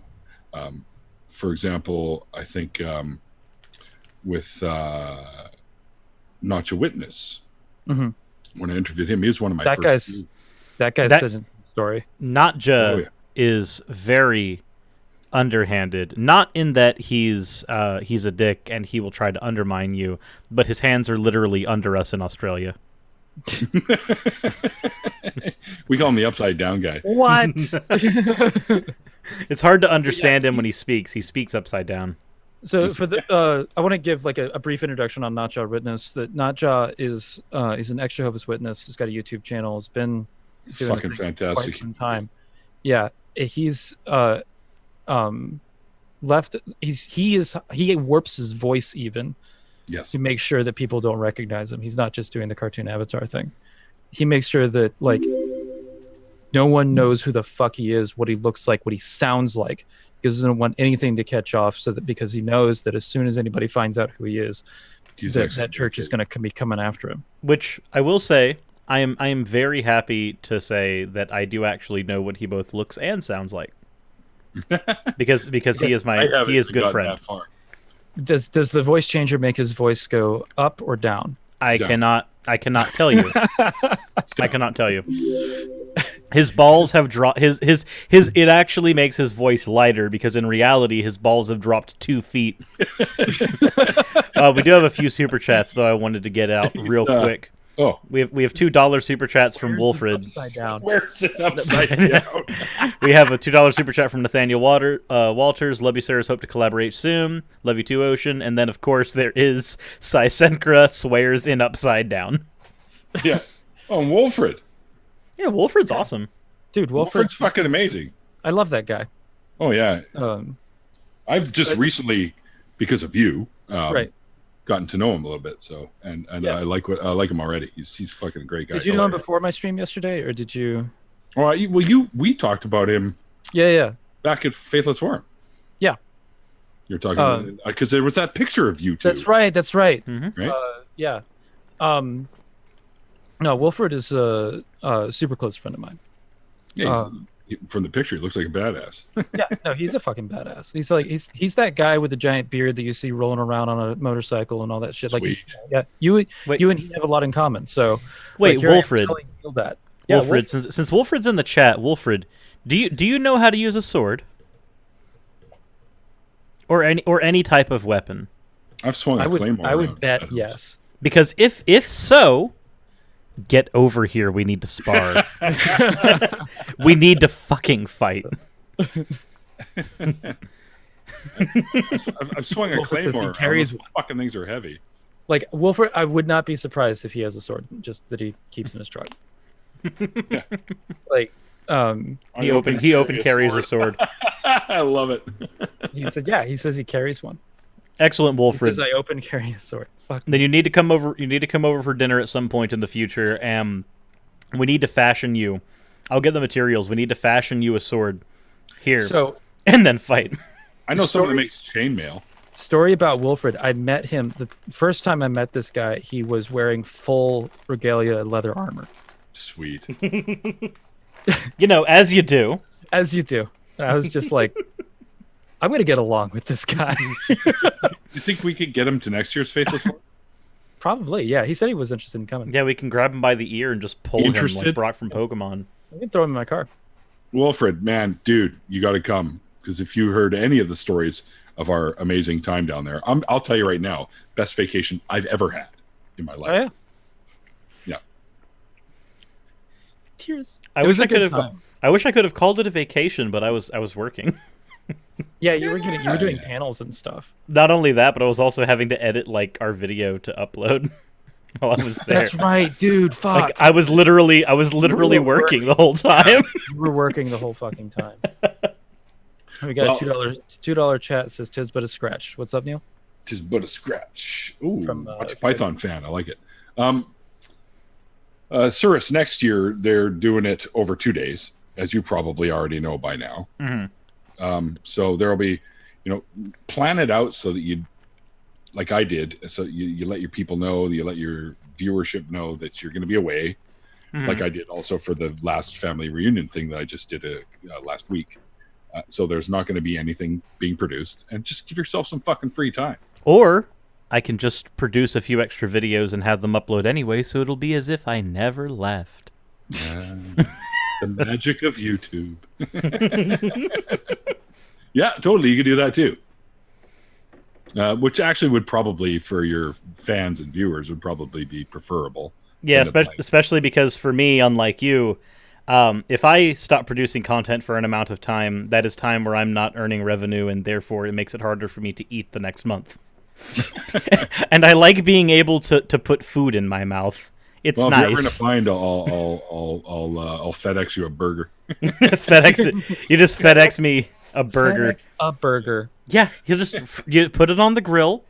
for example, I think with Not Your Witness, when I interviewed him, he was one of my first. That guy's such a story. Natja is very underhanded, not in that he's a dick and he will try to undermine you, but his hands are literally under us in Australia. We call him the upside down guy. What? It's hard to understand him when he speaks. He speaks upside down. So for the, I want to give like a brief introduction on Natja Witness. That Natja is he's an ex-Jehovah's Witness. He's got a YouTube channel. He's been doing fucking fantastic. Quite some time. Yeah, he's left. He warps his voice even. Yes. To make sure that people don't recognize him. He's not just doing the cartoon avatar thing. He makes sure that like no one knows who the fuck he is, what he looks like, what he sounds like. He doesn't want anything to catch off, so that because he knows that as soon as anybody finds out who he is, that church is going to be coming after him. Which I will say, I am very happy to say that I do actually know what he both looks and sounds like. because he is a good friend. Does the voice changer make his voice go up or down? I cannot tell you. I cannot tell you. His balls have dropped. His it actually makes his voice lighter because in reality his balls have dropped 2 feet. We do have a few super chats though. I wanted to get out real quick. Oh, we have $2 super chats from Wilfred. Upside down. Where's it upside down? We have a $2 super chat from Nathaniel Walters. Love you, sirs. Hope to collaborate soon. Love you too, Ocean. And then, of course, there is Sai Senkra swears in upside down. Yeah. Oh, and Wilfred. Yeah, Wilfred's awesome. Dude, Wilfred's fucking amazing. I love that guy. Oh, yeah. I've just recently, because of you, gotten to know him a little bit. So, and I like him already. He's fucking a great guy. Did you know him before my stream yesterday, or did you? Well, we talked about him. Yeah. Back at Faithless Forum. Yeah. You're talking about because there was that picture of you too. That's right. Mm-hmm. Right. Yeah. No, Wilfred is a super close friend of mine. Yeah. From the picture, he looks like a badass. Yeah, no, he's a fucking badass. He's like he's that guy with the giant beard that you see rolling around on a motorcycle and all that shit. Sweet. Like, you and he have a lot in common. So wait, like, Wilfred. That. Yeah, Wilfred. Since Wilfred's in the chat, Wilfred, do you know how to use a sword? or any type of weapon. I've swung a claymore. I would around. bet yes. Because if so, get over here. We need to spar. We need to fucking fight. I've swung a Wilfred says he claymore. carries Those one. fucking things are heavy. Like Wilfred, I would not be surprised if he has a sword, just that he keeps in his truck. Like, He open carries a sword. I love it. he said, yeah, he says he carries one. Excellent, He Wilfred. says I open carry a sword. Fuck. Then you need to come over. You need to come over for dinner at some point in the future, and we need to fashion you. I'll get the materials. We need to fashion you a sword here, So, and then fight. I know someone that Story- makes chainmail. story about Wilfred. I met him the first time I met this guy. He was wearing full regalia leather armor, Sweet. You know, as you do. as you do. And I was just like, I'm gonna get along with this guy. You think we could get him to next year's Faithless Four? Probably, yeah. He said he was interested in coming. Yeah, we can grab him by the ear and just pull him like Interested? Brock from Pokemon. I can throw him in my car. Wilfred, man, dude, you got to come. Because if you heard any of the stories of our amazing time down there, I'll tell you right now, best vacation I've ever had in my life. Oh yeah. Yeah. Tears. I It wish was a I could good have. time. I wish I could have called it a vacation, but I was working. Yeah, you were doing panels and stuff. Not only that, but I was also having to edit like our video to upload while I was there. That's right, dude. Fuck. Like I was literally were working the whole time. You were working the whole fucking time. We got a $2 chat. Says tis but a scratch. What's up, Neil? Tis but a scratch. Ooh, From, watch a Python fan. I like it. Cirrus, next year, they're doing it over 2 days, as you probably already know by now. Mhm. So there'll be, plan it out so that you, like I did, so you let your people know, you let your viewership know that you're going to be away, like I did also for the last family reunion thing that I just did last week. So there's not going to be anything being produced, and just give yourself some fucking free time. Or I can just produce a few extra videos and have them upload anyway, so it'll be as if I never left. The magic of YouTube. Yeah, totally. You could do that too. Which actually would probably, for your fans and viewers, would probably be preferable. Yeah, than the blank. especially because for me, unlike you, if I stop producing content for an amount of time, that is time where I'm not earning revenue, and therefore it makes it harder for me to eat the next month. And I like being able to put food in my mouth. It's Well, if you're ever in a nice. bind, I'll FedEx you a burger. FedEx, you just FedEx me a burger. FedEx a burger. Yeah, you put it on the grill,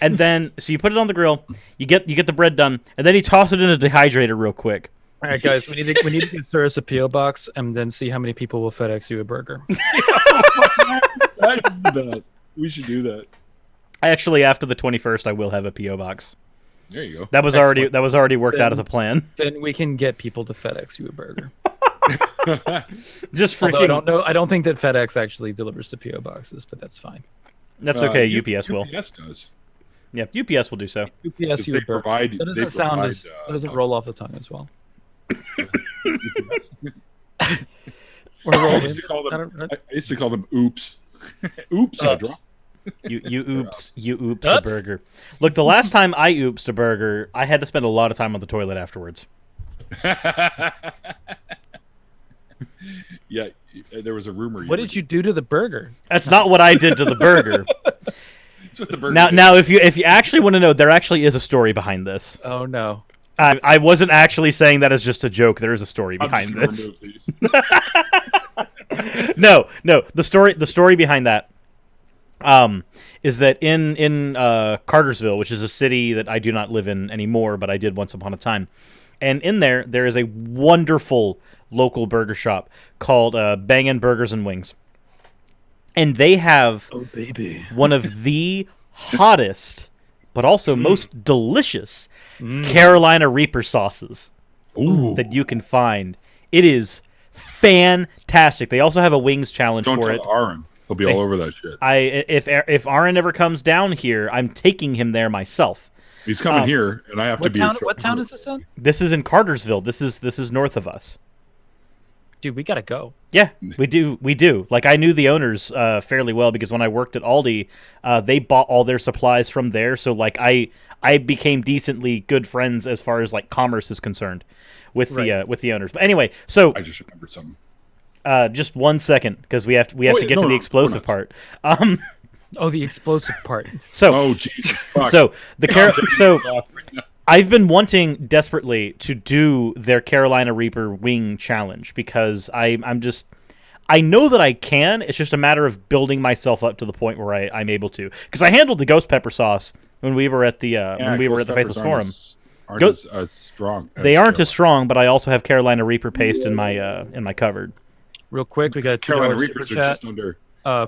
and then so you put it on the grill. You get the bread done, and then you toss it in a dehydrator real quick. All right, guys, we need to get Cirrus a PO box and then see how many people will FedEx you a burger. That is the best. We should do that. Actually, after the 21st, I will have a PO box. There you go. That was Excellent. already worked out as a plan. Then we can get people to FedEx you a burger. Just Although freaking. I don't think that FedEx actually delivers to PO boxes, but that's fine. That's okay. UPS will. UPS does. Yeah, UPS will do so. UPS you They a burger. provide. That they doesn't sound provide, as that doesn't roll off the tongue as well. Or roll I in. used to call them. I don't- I used to call them oops. Oops, I Oops. dropped. You oops a burger. Look, the last time I oopsed a burger, I had to spend a lot of time on the toilet afterwards. Yeah, there was a rumor. What did you do to the burger? That's not what I did to the burger. That's what the burger Now, did. now, if you actually want to know, there actually is a story behind this. Oh no. I wasn't actually saying that as just a joke. There is a story I'm behind just this. gonna remove these. No. The story behind that is that in Cartersville, which is a city that I do not live in anymore, but I did once upon a time, and in there is a wonderful local burger shop called Bangin' Burgers and Wings, and they have Oh baby. one of the hottest, but also most delicious Carolina Reaper sauces Ooh, that you can find. It is fantastic. They also have a wings challenge don't for tell it. Aaron. He'll be all over that shit. If Aaron ever comes down here, I'm taking him there myself. He's coming here, and I have to be. What town is this in? This is in Cartersville. This is north of us. dude, we gotta go. Yeah, we do. We do. Like, I knew the owners fairly well because when I worked at Aldi, they bought all their supplies from there. So, like, I became decently good friends as far as like commerce is concerned with the owners. But anyway, so I just remembered something. just 1 second because we have to get to the explosive part. Oh, the explosive part. So, Oh Jesus! Fuck. so I've been wanting desperately to do their Carolina Reaper wing challenge because I know that I can. It's just a matter of building myself up to the point where I'm able to. Because I handled the ghost pepper sauce when we were at the Faithless Forum. Aren't as strong. They aren't as strong, but I also have Carolina Reaper paste in my cupboard. Real quick, we got a Carolina $2 Reapers super are chat just under.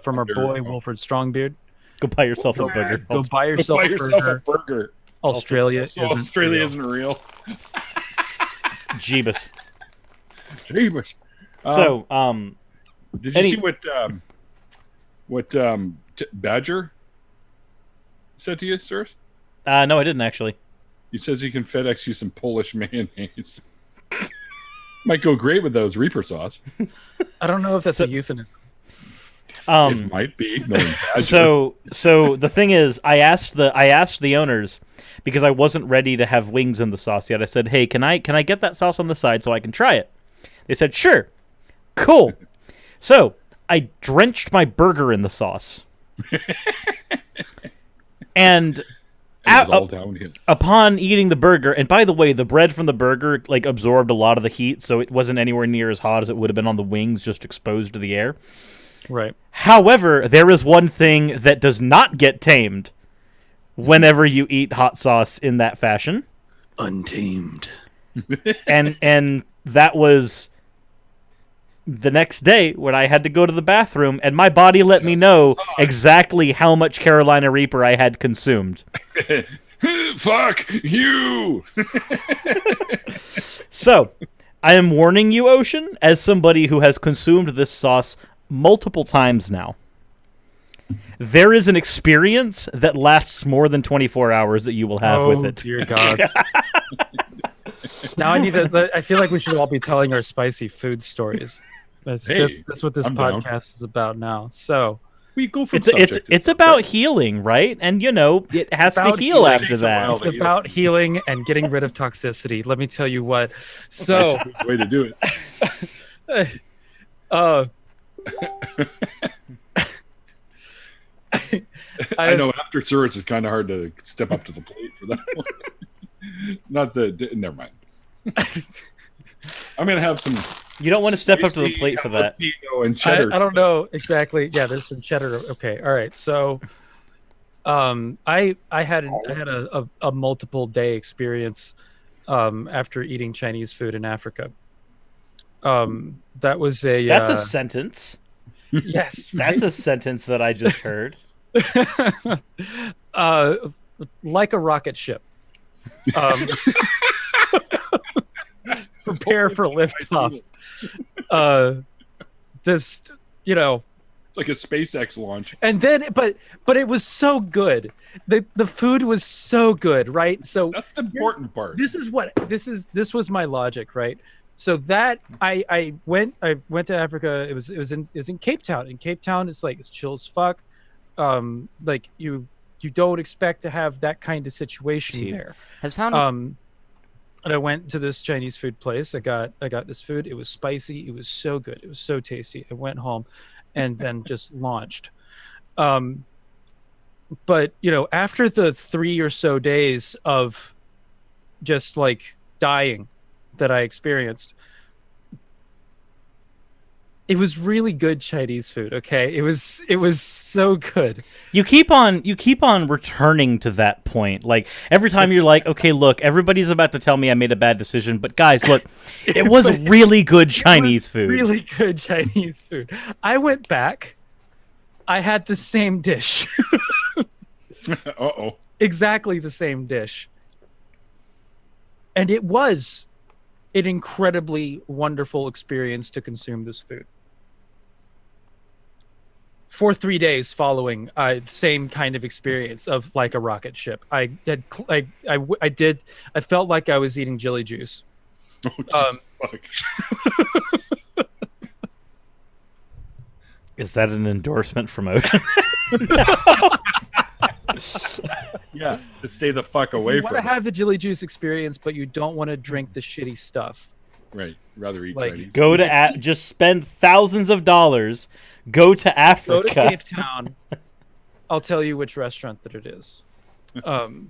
from our boy Wilfred Strongbeard. Go buy yourself a burger. Go buy yourself a burger. Australia isn't real. Jeebus. Jeebus. So, did you see what Badger said to you, sirs? no, I didn't actually. He says he can FedEx you some Polish mayonnaise. Might go great with those Reaper sauce. I don't know if that's a euphemism. It might be. So the thing is, I asked the owners because I wasn't ready to have wings in the sauce yet. I said, "Hey, can I get that sauce on the side so I can try it?" They said, "Sure." Cool. So I drenched my burger in the sauce, and upon eating the burger, and by the way, the bread from the burger like absorbed a lot of the heat, so it wasn't anywhere near as hot as it would have been on the wings, just exposed to the air. Right. However, there is one thing that does not get tamed whenever you eat hot sauce in that fashion. Untamed. and that was the next day when I had to go to the bathroom, and my body let me know exactly how much Carolina Reaper I had consumed. Fuck you! So, I am warning you, Ocean, as somebody who has consumed this sauce multiple times now. There is an experience that lasts more than 24 hours that you will have with it. Dear God. Now I feel like we should all be telling our spicy food stories. That's what this podcast is about now. So we go from it's about healing, right? And it has to heal after that. It's about healing and getting rid of toxicity. Let me tell you what. So that's the way to do it. I know after Surus, it's kind of hard to step up to the plate for that one. Never mind. I'm gonna have some. You don't want to step up to the plate for that. And cheddar. I don't know exactly. Yeah, there's some cheddar. Okay, all right. So, I had a multiple day experience after eating Chinese food in Africa. That was That's a sentence. Yes, right? That's a sentence that I just heard. Like a rocket ship. Prepare for liftoff. Just it's like a SpaceX launch. And then, but it was so good. The food was so good, right? So that's the important part. This was my logic, right? So that I went to Africa. It was in Cape Town. In Cape Town, it's chill as fuck. Like you don't expect to have that kind of situation there. Has found and I went to this Chinese food place. I got this food. It was spicy. It was so good. It was so tasty. I went home and then just launched. But after the 3 or so days of just dying that I experienced, it was really good Chinese food. Okay, it was so good. You keep on returning to that point. Like every time you're like, okay, look, everybody's about to tell me I made a bad decision, but guys, look, it was really good Chinese food. Really good Chinese food. I went back. I had the same dish. Uh-oh. Exactly the same dish. And it was an incredibly wonderful experience to consume this food. For 3 days following, same kind of experience of like a rocket ship. I felt like I was eating jelly juice. Oh, fuck. Is that an endorsement from Ocean? Yeah, to stay the fuck away You from want it. to have the Jilly Juice experience, but you don't want to drink the shitty stuff. Right. Rather eat Like, Chinese. Go to just spend thousands of dollars. Go to Africa. Go to Cape Town. I'll tell you which restaurant that it is. And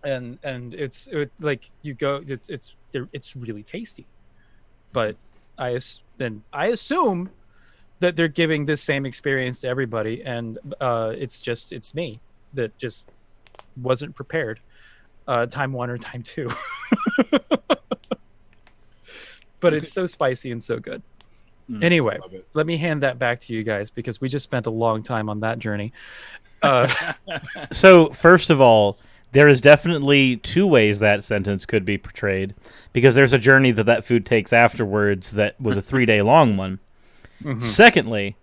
it's like you go. It's really tasty, but I assume that they're giving this same experience to everybody, and it's me that just wasn't prepared. Time 1 or time 2. But it's so spicy and so good. Anyway, let me hand that back to you guys because we just spent a long time on that journey. So, first of all, there is definitely 2 ways that sentence could be portrayed, because there's a journey that food takes afterwards that was a 3-day long one. Mm-hmm. Secondly,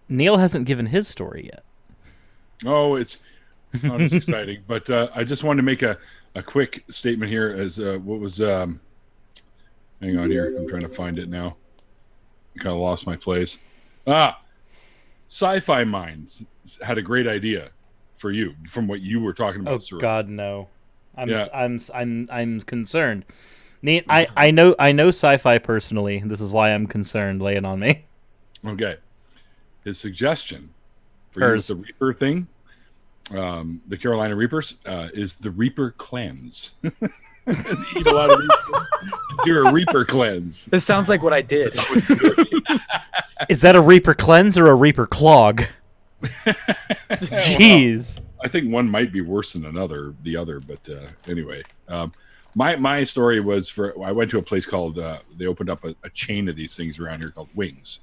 Neil hasn't given his story yet. Oh, it's not as exciting, but I just wanted to make a quick statement here as what was... hang on here. I'm trying to find it now. I kind of lost my place. Sci-Fi Minds had a great idea for you from what you were talking about. Oh God, no! I'm concerned. Nate, Okay. I know sci-fi personally. This is why I'm concerned. Lay it on me. Okay. His suggestion for you with the Reaper thing, the Carolina Reapers, is the Reaper cleanse. Eat a lot of Reaper. Do a Reaper cleanse. This sounds like what I did. Is that a Reaper cleanse or a Reaper clog? Jeez. Well, I think one might be worse than the other, but anyway. My story was I went to a place called, they opened up a chain of these things around here called Wings.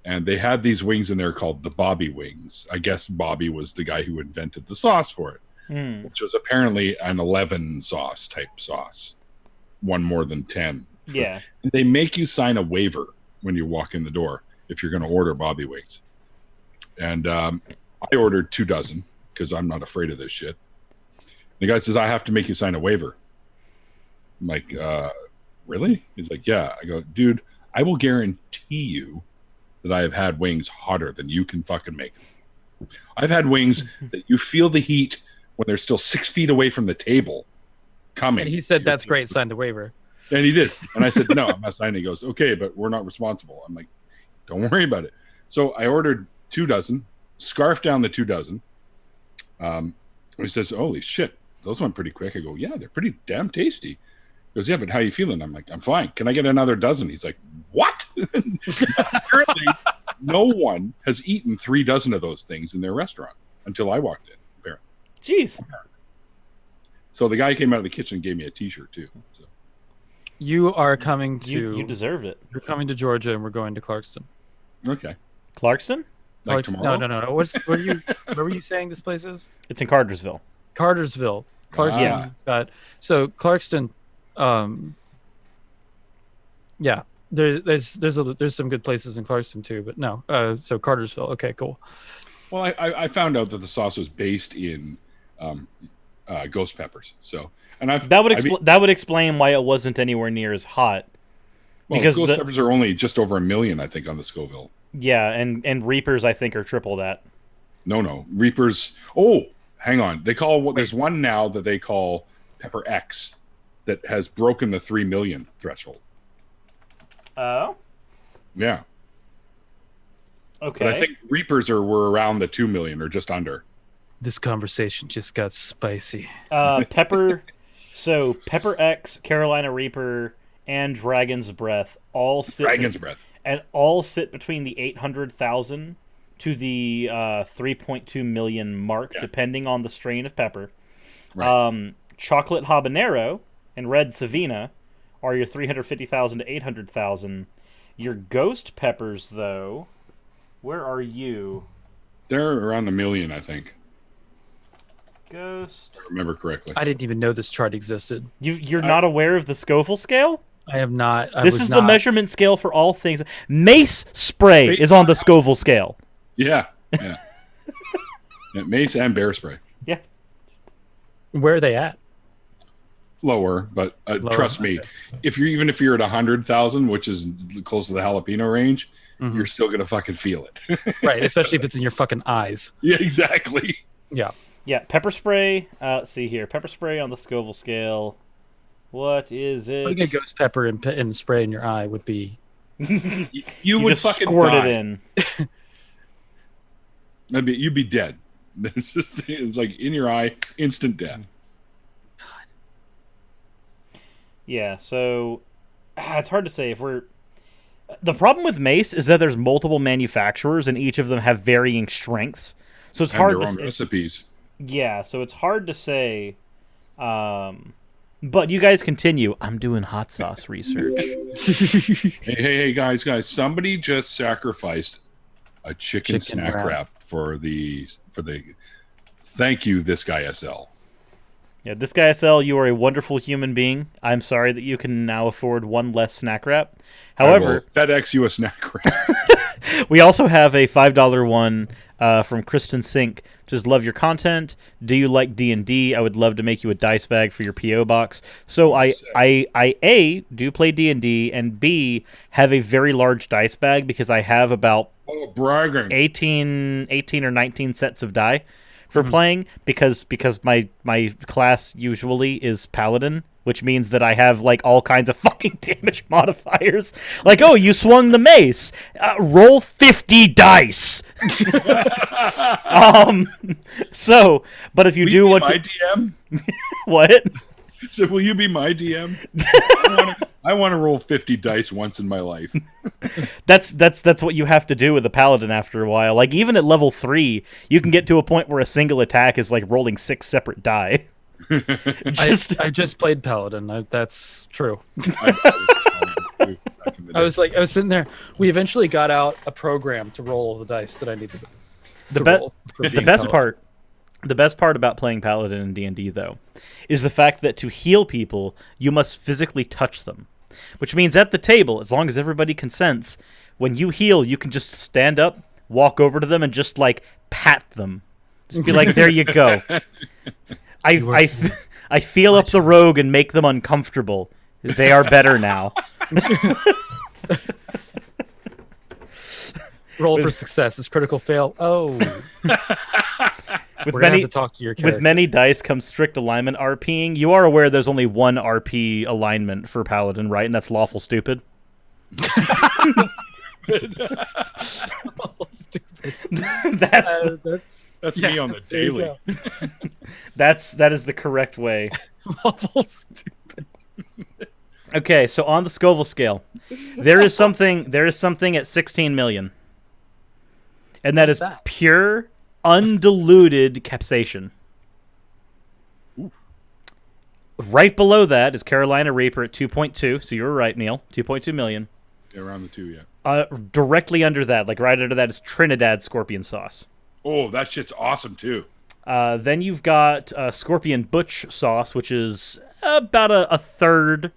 And they had these wings in there called the Bobby Wings. I guess Bobby was the guy who invented the sauce for it, which was apparently an 11 sauce type sauce. One more than 10. Yeah. They make you sign a waiver when you walk in the door if you're going to order Bobby Wings. And I ordered 2 dozen because I'm not afraid of this shit. The guy says, I have to make you sign a waiver. I'm like, really? He's like, yeah. I go, dude, I will guarantee you that I have had wings hotter than you can fucking make them. I've had wings that you feel the heat when they're still 6 feet away from the table coming. And he said, that's great, sign the waiver. And he did. And I said, no, I'm not signing. He goes, okay, but we're not responsible. I'm like, don't worry about it. So I ordered 2 dozen, scarfed down the 2 dozen. He says, holy shit, those went pretty quick. I go, yeah, they're pretty damn tasty. He goes, yeah, but how you feeling? I'm like, I'm fine. Can I get another dozen? He's like, what? Apparently, no one has eaten 3 dozen of those things in their restaurant until I walked in, apparently. Jeez. So the guy came out of the kitchen and gave me a T-shirt, too. So. You are coming to... You deserved it. You're coming to Georgia, and we're going to Clarkston. Okay. Clarkston? Like tomorrow? No. Where were you saying this place is? It's in Cartersville. Cartersville. Clarkston. So Clarkston, yeah. There's some good places in Clarkston too, but no. So Cartersville. Okay, cool. Well, I found out that the sauce was based in ghost peppers. So, and that would explain why it wasn't anywhere near as hot. Well, because ghost peppers are only just over 1 million, I think, on the Scoville. Yeah, and Reapers, I think, are triple that. No, Reapers. Oh, hang on. There's one now that they call Pepper X that has broken the 3 million threshold. Oh. Yeah. Okay. But I think Reapers were around the 2 million or just under. This conversation just got spicy. Pepper X, Carolina Reaper, and Dragon's Breath all sit between the 800,000 to the 3.2 million mark, depending on the strain of pepper. Right. Chocolate Habanero and Red Savina are your 350,000 to 800,000. Your ghost peppers, though, where are you? They're around 1 million, I think. Ghost. If I remember correctly. I didn't even know this chart existed. You're not aware of the Scoville Scale? I have not. This is the measurement scale for all things. Mace spray is on the Scoville Scale. Yeah. Mace and bear spray. Yeah. Where are they at? Lower, but Lower, trust me, okay. if you're at 100,000, which is close to the jalapeno range, Mhm. you're still gonna fucking feel it. Right, especially if it's in your fucking eyes. Yeah, exactly. Yeah. Yeah, pepper spray. Let's see here. Pepper spray on the Scoville scale. What is Putting a it? ghost pepper and spray in your eye would be. You would just fucking squirt die. it in. I mean, you'd be dead. It's like in your eye, instant death. Yeah, so it's hard to say if we're. The problem with mace is that there's multiple manufacturers and each of them have varying strengths. So it's And hard their to own say. recipes. Yeah, so it's hard to say. But you guys continue. I'm doing hot sauce research. Hey, guys! Somebody just sacrificed a chicken snack wrap. wrap for the. Thank you, this guy SL. Yeah, this guy SL, you are a wonderful human being. I'm sorry that you can now afford one less snack wrap. However, FedEx you a snack wrap. we also have a $5 one from Kristen Sink. Just love your content. Do you like D&D? I would love to make you a dice bag for your PO box. So I A, do play D&D, and B, have a very large dice bag because I have about Oh, bragging! 18 or 19 sets of die for playing because my class usually is paladin, which means that I have like all kinds of fucking damage modifiers. Like, oh, you swung the mace, roll 50 dice. So, but if you Will do you be want my to, DM? what? Will you be my DM? I want to roll 50 dice once in my life. That's what you have to do with a paladin after a while. Like even at level 3, you can get to a point where a single attack is like rolling 6 separate die. I just played paladin. That's true. I I was sitting there. We eventually got out a program to roll all the dice that I needed to roll. The best part about playing paladin in D&D though is the fact that to heal people you must physically touch them, which means at the table, as long as everybody consents, when you heal you can just stand up, walk over to them, and just like pat them, just be like, there you go. I feel up the rogue and make them uncomfortable. They are better now. Roll for success is critical fail. Oh, With we're gonna many have to talk to your character. with many dice comes strict alignment RPing. You are aware there's only one RP alignment for paladin, right? And that's lawful stupid. Stupid. That's That's me on the there you daily. go. that is the correct way. Lawful stupid. Okay, so on the Scoville scale, there is something at 16 million. And that is that? pure undiluted capsaicin. Right below that is Carolina Reaper at 2.2. So you were right, Neil. 2.2 million. Yeah, around the 2, yeah. Directly under that, like right under that, is Trinidad Scorpion Sauce. Oh, that shit's awesome too. Then you've got Scorpion Butch Sauce, which is about a third,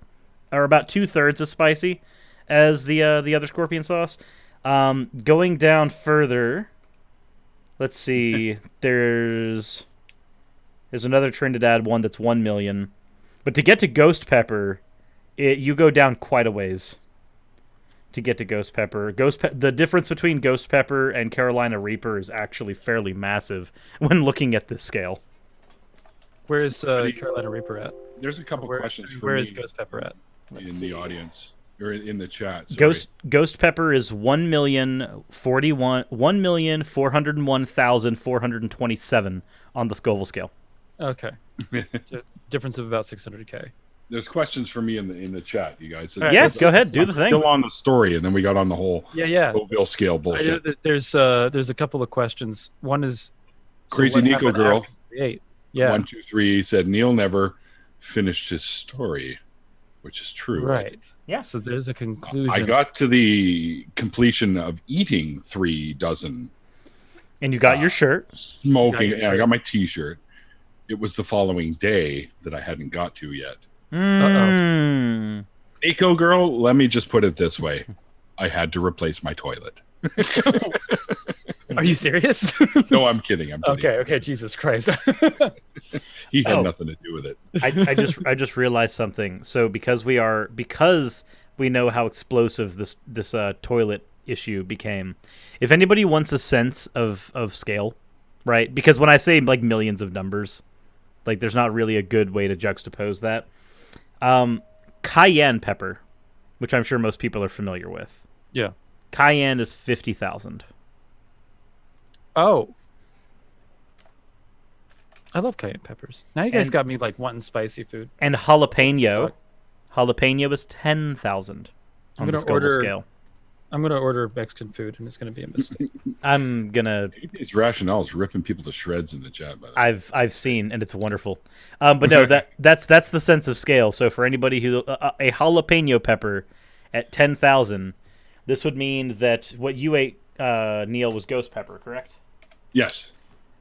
or about 2/3 as spicy as the other Scorpion Sauce. Going down further, let's see. There's another Trinidad one that's 1 million, but to get to Ghost Pepper, you go down quite a ways. To get to Ghost Pepper, the difference between Ghost Pepper and Carolina Reaper is actually fairly massive when looking at this scale. Where is Carolina Reaper at? There's a couple questions for Where me is Ghost Pepper at? in the audience or in the chat. Sorry. Ghost Pepper is 1,401,427 on the Scoville scale. Okay. Difference of about 600K. There's questions for me in the chat, you guys. So Yeah, go ahead, do the thing. Still on the story, and then we got on the whole Yeah. Scoville scale bullshit. There's a couple of questions. One is Crazy what Nico happened girl. after create? Yeah. 1, 2, 3 said Neil never finished his story, which is true. Right. Yeah. So there's a conclusion. I got to the completion of eating 3 dozen, And you got your shirt. smoking. your Yeah, I shirt. got my T-shirt. It was the following day that I hadn't got to yet. Mm. Nico girl, let me just put it this way: I had to replace my toilet. Are you serious? No, I'm kidding. I'm kidding. Okay, Jesus Christ. He had nothing to do with it. I just realized something. So because we know how explosive this toilet issue became. If anybody wants a sense of scale, right? Because when I say like millions of numbers, like there's not really a good way to juxtapose that. Cayenne pepper, which I'm sure most people are familiar with. Yeah. Cayenne is 50,000. Oh. I love cayenne peppers. Now you guys got me like wanting spicy food. And jalapeno is 10,000 on the Scoville Scale. I'm gonna order Mexican food, and it's gonna be a mistake. I'm gonna. His rationale is ripping people to shreds in the chat. By the way. I've seen, and it's wonderful. But no, that's the sense of scale. So for anybody who a jalapeno pepper at 10,000, this would mean that what you ate, Neil, was ghost pepper, correct? Yes.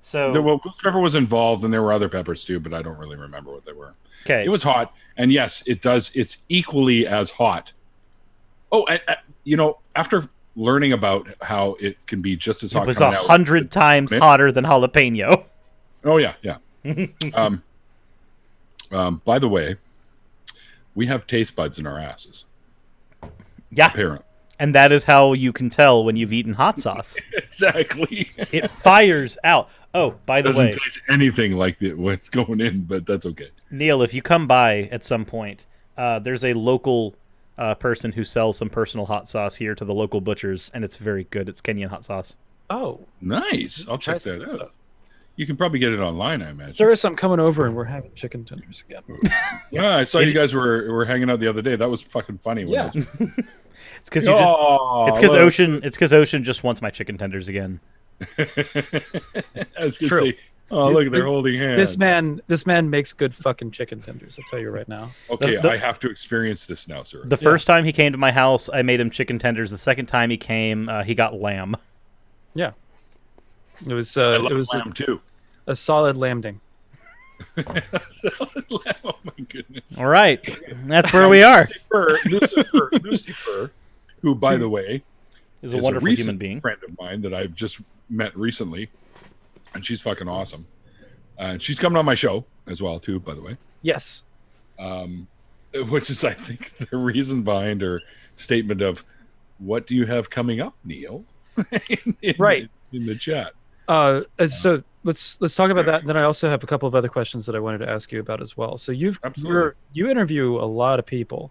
So ghost pepper was involved, and there were other peppers too, but I don't really remember what they were. Okay. It was hot, and yes, it does. It's equally as hot. Oh, after learning about how it can be just as hot, it was 100 times hotter than jalapeno. Oh yeah. By the way, we have taste buds in our asses. Yeah, apparently, and that is how you can tell when you've eaten hot sauce. Exactly. It fires out. Oh, by the way, doesn't taste anything like what's going in, but that's okay. Neil, if you come by at some point, there's a local person who sells some personal hot sauce here to the local butchers, and it's very good. It's Kenyan hot sauce. Oh, nice! I'll check that out. You can probably get it online, I imagine. Cyrus, I'm coming over, and we're having chicken tenders again. Yeah, I saw you guys were hanging out the other day. That was fucking funny. Yeah. It's because Ocean just wants my chicken tenders again. That's true. Look, they're holding hands. This man makes good fucking chicken tenders. I'll tell you right now. Okay, I have to experience this now, sir. The first time he came to my house, I made him chicken tenders. The second time he came, he got lamb. Yeah, it was lamb too. A solid lambing. Oh my goodness! All right, that's where we are. Lucifer, who, by the way, is a wonderful human being, friend of mine that I've just met recently, and she's fucking awesome. And she's coming on my show as well, too. By the way, yes. Which is, I think, the reason behind her statement of, "What do you have coming up, Neil?" Right in the chat. So let's talk about that, and then I also have a couple of other questions that I wanted to ask you about as well. So you interview a lot of people.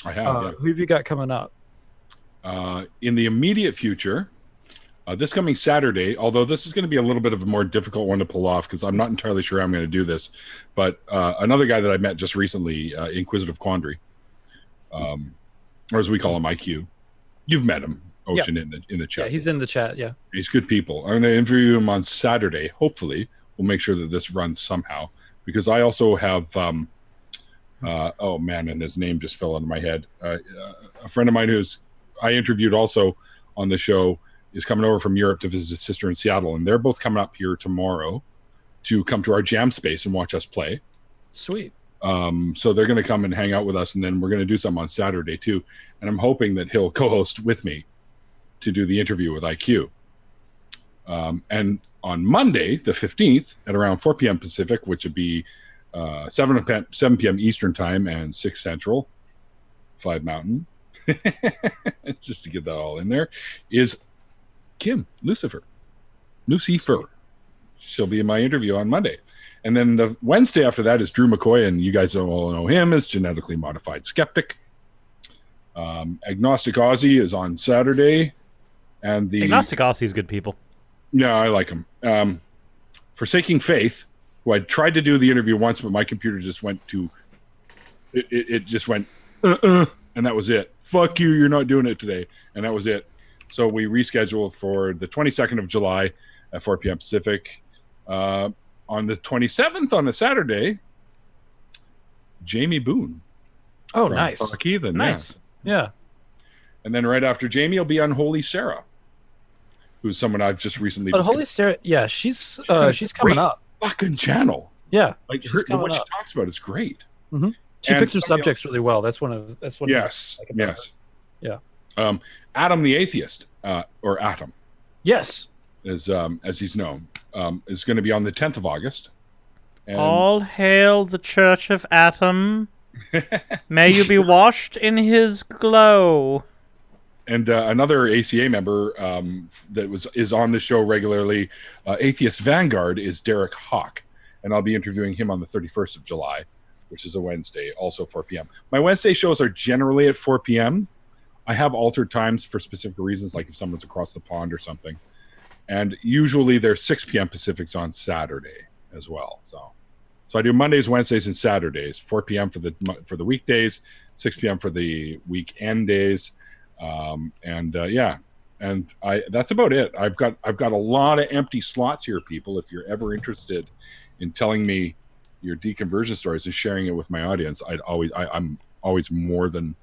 I have. Who have you got coming up? In the immediate future, this coming Saturday, although this is going to be a little bit of a more difficult one to pull off because I'm not entirely sure I'm going to do this, but another guy that I met just recently, Inquisitive Quandary, or as we call him, IQ. You've met him, Ocean, in the chat. Yeah, he's in the chat, yeah. He's good people. I'm going to interview him on Saturday. Hopefully, we'll make sure that this runs somehow, because I also have, oh man, and his name just fell out of my head. A friend of mine who's I interviewed also on the show is coming over from Europe to visit his sister in Seattle, and they're both coming up here tomorrow to come to our jam space and watch us play. Sweet. So they're going to come and hang out with us, and then we're going to do something on Saturday too. And I'm hoping that he'll co-host with me to do the interview with IQ. And on Monday, the 15th, at around 4 p.m. Pacific, which would be 7 p.m. Eastern time and 6 Central, 5 Mountain, just to get that all in there, is Kim, Lucifer. She'll be in my interview on Monday. And then the Wednesday after that is Drew McCoy, and you guys all know him as Genetically Modified Skeptic. Agnostic Aussie is on Saturday. And the Agnostic Aussie is good people. Yeah, I like him. Forsaking Faith, who I tried to do the interview once, but my computer just went to... It just went, and that was it. Fuck you, you're not doing it today. And that was it. So we rescheduled for the 22nd of July at 4 p.m. Pacific. On the 27th, on a Saturday, Jamie Boone. Oh, nice. Heathen, nice. Yeah. And then right after Jamie will be Unholy Sarah, who's someone I've just recently... Unholy Sarah, yeah, she's coming up. Fucking channel. Yeah. Like what she talks about is great. Mm-hmm. She picks her subjects really well. That's one. Yes. Yeah. Adam the Atheist, or Atom. Yes. as he's known, is going to be on the 10th of August. And All hail the Church of Atom. May you be washed in his glow. And another ACA member that is on the show regularly, Atheist Vanguard, is Derek Hawk. And I'll be interviewing him on the 31st of July, which is a Wednesday, also 4 p.m. My Wednesday shows are generally at 4 p.m. I have altered times for specific reasons, like if someone's across the pond or something. And usually they're 6 p.m. Pacifics on Saturday as well. So I do Mondays, Wednesdays, and Saturdays, 4 p.m. for the weekdays, 6 p.m. for the weekend days. That's about it. I've got a lot of empty slots here, people. If you're ever interested in telling me your deconversion stories and sharing it with my audience, I'm always more than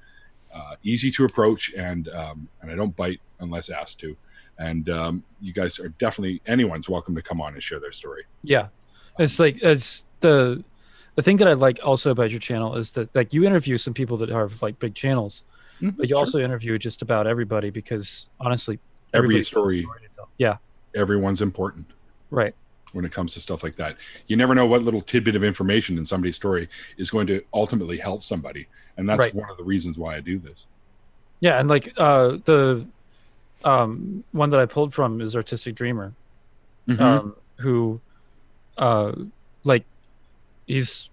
easy to approach, and I don't bite unless asked to. And you guys are definitely, anyone's welcome to come on and share their story. Yeah, it's the thing that I like also about your channel is that like you interview some people that have like big channels. But you also interview just about everybody because honestly, every story to tell. Yeah, everyone's important, right? When it comes to stuff like that, you never know what little tidbit of information in somebody's story is going to ultimately help somebody, and that's one of the reasons why I do this. Yeah, and like the one that I pulled from is Artistic Dreamer, who like he's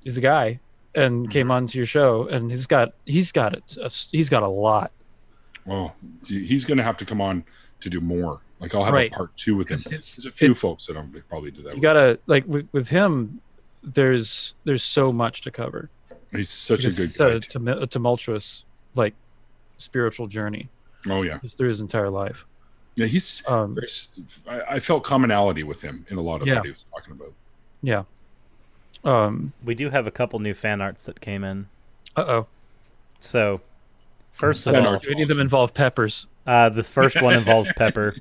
a guy. And came onto your show, and he's got a lot. Well, he's going to have to come on to do more. Like I'll have a part 2 with him. There's a few folks that I'll probably do that. You gotta like with him. There's so much to cover. He's such a good guy. A tumultuous like spiritual journey. Oh yeah, just through his entire life. Yeah, he's. I felt commonality with him in a lot of what he was talking about. Yeah. We do have a couple new fan arts that came in. So, first of all, any of them involve peppers. This first one involves Pepper.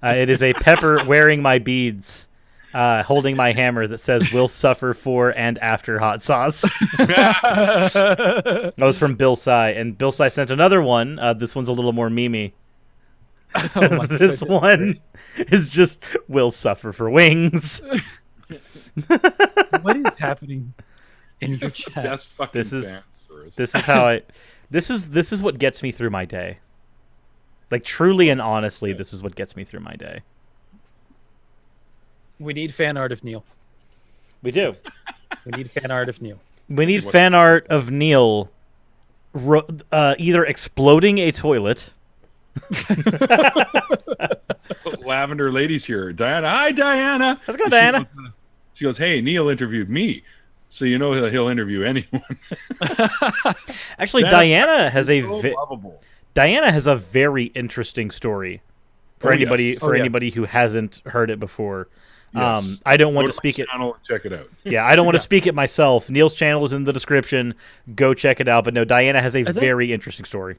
It is a Pepper wearing my beads, holding my hammer that says "Will suffer for and after hot sauce." That was from Bill Sy, and Bill Sy sent another one. This one's a little more memey. This one is just "Will suffer for wings." What is happening in your chat? Best fucking this is how I. This is what gets me through my day. Like truly and honestly, this is what gets me through my day. We need fan art of Neil. We do. We need fan art of Neil. We need fan art of Neil, either exploding a toilet. Lavender Lady's here. Diana. Hi, Diana. Let's go, Diana. She goes, hey, Neil interviewed me. So you know he'll interview anyone. Actually, Diana has Diana has a very interesting story for anybody who hasn't heard it before. Yes. I don't want to speak it. Check it out. Yeah, I don't want to speak it myself. Neil's channel is in the description. Go check it out. But no, Diana has a very interesting story.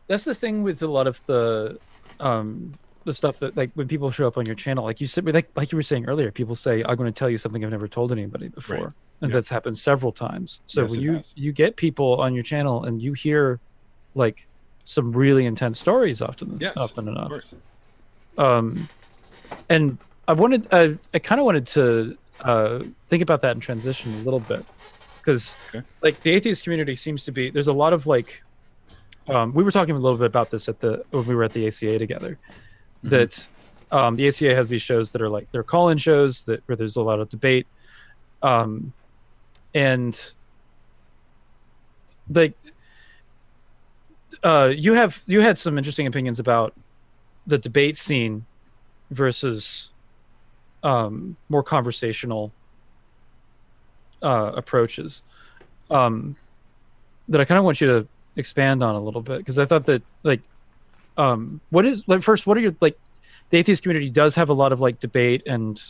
That's the thing with a lot of the stuff that like when people show up on your channel, like you said, like you were saying earlier, people say, "I'm going to tell you something I've never told anybody before," and that's happened several times. So when you get people on your channel and you hear like some really intense stories often enough. And I kind of wanted to think about that and transition a little bit because like the atheist community seems to be, there's a lot of like, we were talking a little bit about this when we were at the ACA together, that the ACA has these shows that are like, they're call-in shows where there's a lot of debate. And like, you had some interesting opinions about the debate scene versus more conversational approaches that I kind of want you to expand on a little bit, because I thought that like what are your like, the atheist community does have a lot of like debate and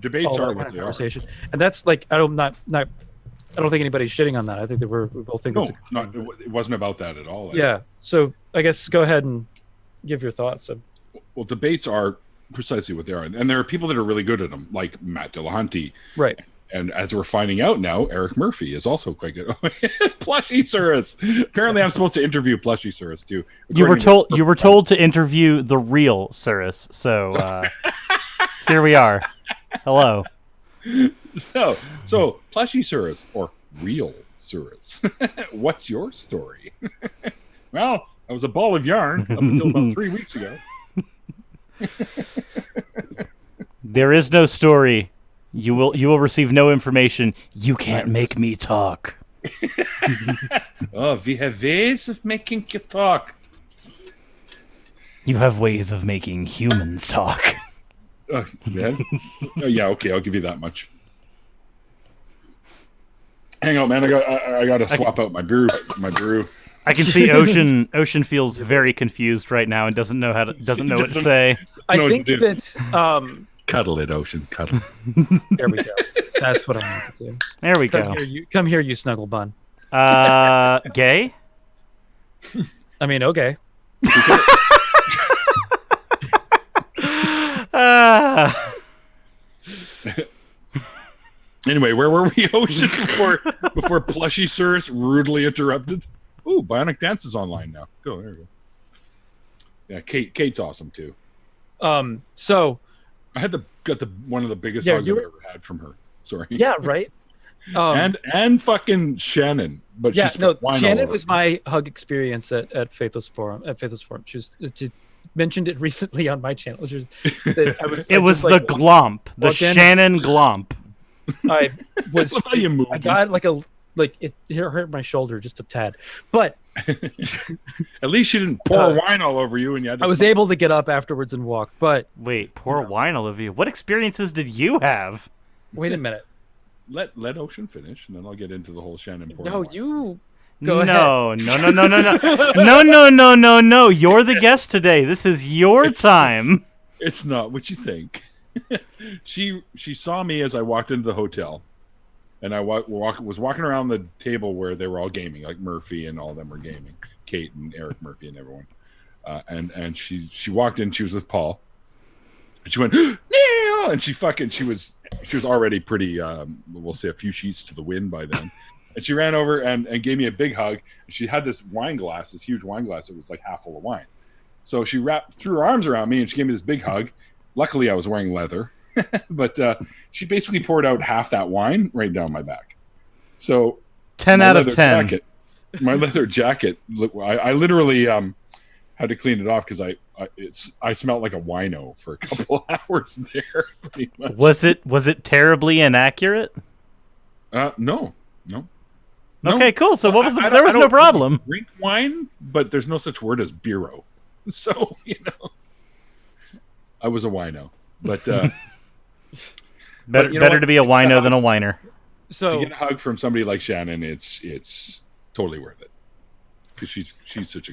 debates are what they conversation, and that's like I don't think anybody's shitting on that. I think that we both think it wasn't about that at all. Yeah. So I guess go ahead and give your thoughts. Well, debates are precisely what they are, and there are people that are really good at them, like Matt Dillahunty, right, And as we're finding out now, Eric Murphy is also quite good. Plushy Surus. Apparently, I'm supposed to interview Plushy Surus too. You were told to interview the real Surus. So here we are. Hello. So Plushy Surus or real Surus. What's your story? Well, I was a ball of yarn up until about 3 weeks ago. There is no story. You will receive no information. You can't make me talk. Oh, we have ways of making you talk. You have ways of making humans talk. Yeah. Yeah, okay, I'll give you that much. Hang on, man. I got to swap out my brew. I can see Ocean. Ocean feels very confused right now and doesn't know what to say. I think that cuddle it, Ocean. Cuddle. There we go. That's what I want to do. There we go. Come here, you snuggle bun. Gay? I mean, okay. Anyway, where were we, Ocean, before Plushy Surus rudely interrupted? Ooh, Bionic Dance is online now. Go, there we go. Yeah, Kate's awesome too. So I had got one of the biggest hugs I've ever had from her. Sorry. Yeah, right. And fucking Shannon, but yeah, no, Shannon was my hug experience at Faithless Forum. She mentioned it recently on my channel. It was the glomp, the Shannon glomp. I got it hurt my shoulder just a tad, but at least she didn't pour wine all over you, and you had to I was able to get up afterwards and walk. But wait, pour wine all over you? What experiences did you have? Wait a minute. Let Ocean finish, and then I'll get into the whole Shannon pouring. No, wine. you go ahead. No. No. You're the guest today. This is your time. It's not what you think. She saw me as I walked into the hotel, and I was walking around the table where they were all gaming, like Murphy and all of them were gaming, Kate and Eric Murphy and everyone. And she walked in. She was with Paul, and she went, "Neil!" And she was already pretty, we'll say, a few sheets to the wind by then. And she ran over and gave me a big hug. And she had this wine glass, this huge wine glass. It was like half full of wine. So she threw her arms around me and she gave me this big hug. Luckily, I was wearing leather, but she basically poured out half that wine right down my back. So 10 out of 10. My leather jacket, I literally had to clean it off because I smelled like a wino for a couple hours there. Pretty much. Was it terribly inaccurate? No. Okay, cool. So what was there was no problem. Drink wine, but there's no such word as bureau. So I was a wino, but better to be a wino than a whiner. So to get a hug from somebody like Shannon, it's totally worth it because she's such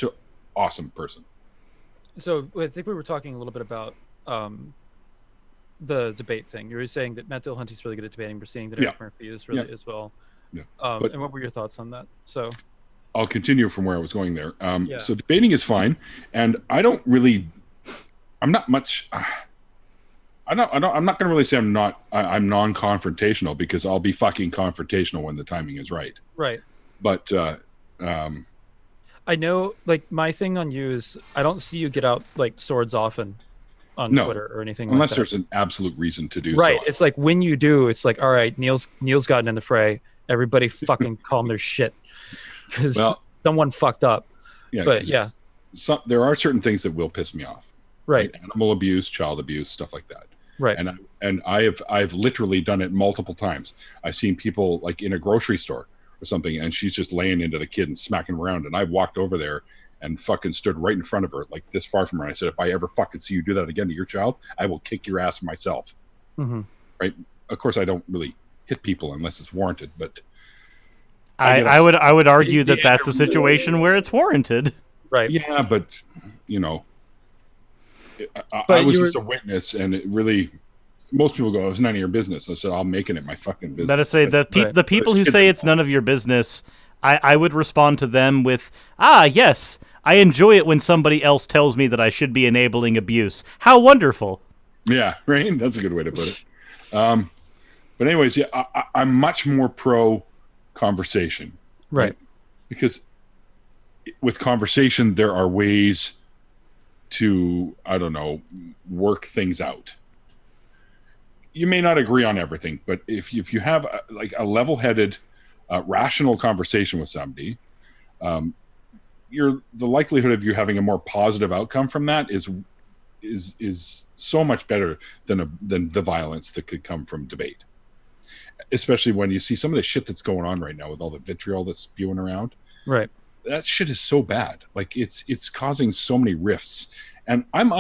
a awesome person. So I think we were talking a little bit about the debate thing. You were saying that Matt Dillahunty's really good at debating. We're seeing that Eric Murphy is really as well. Yeah. And what were your thoughts on that? So I'll continue from where I was going there. So debating is fine, and I'm not going to really say I'm non-confrontational because I'll be fucking confrontational when the timing is right. Right. But I know, like, my thing on you is I don't see you get out like swords often on Twitter or anything unless like that. there's an absolute reason to do right. so. It's like when you do, it's like, all right, Neil's gotten in the fray. Everybody fucking calm their shit because someone fucked up. Yeah, but yeah, there are certain things that will piss me off. Right. Like animal abuse, child abuse, stuff like that. Right. And I've literally done it multiple times. I've seen people like in a grocery store or something, and she's just laying into the kid and smacking him around. And I walked over there and fucking stood right in front of her, like this far from her. And I said, if I ever fucking see you do that again to your child, I will kick your ass myself. Mm-hmm. Right. Of course, I don't really hit people unless it's warranted, but I would argue that that's a situation where it's warranted. Right. Yeah, but I was just a witness, and it really. Most people go, "It's none of your business." I said, "I'm making it my fucking business." That is say the people who say it's none of your business, I would respond to them with, yes, I enjoy it when somebody else tells me that I should be enabling abuse. How wonderful! Yeah, right. That's a good way to put it. But anyways, yeah, I'm much more pro conversation. Right. Because with conversation, there are ways to, I don't know, work things out. You may not agree on everything, but if you have a level-headed, rational conversation with somebody, the likelihood of you having a more positive outcome from that is so much better than the violence that could come from debate. Especially when you see some of the shit that's going on right now with all the vitriol that's spewing around. Right. That shit is so bad. Like it's causing so many rifts. And I'm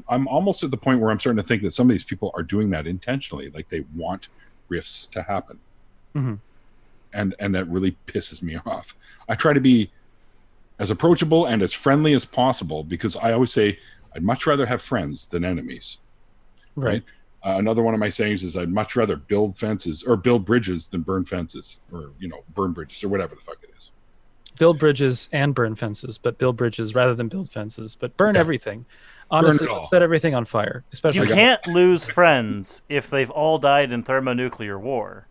almost at the point where I'm starting to think that some of these people are doing that intentionally. Like they want rifts to happen. Mm-hmm. And that really pisses me off. I try to be as approachable and as friendly as possible because I always say I'd much rather have friends than enemies. Right? Another one of my sayings is I'd much rather build fences or build bridges than burn fences or, burn bridges or whatever the fuck it is. Build bridges and burn fences, but build bridges rather than build fences, but burn everything. Honestly, let's set everything on fire. Especially you can't lose friends if they've all died in thermonuclear war.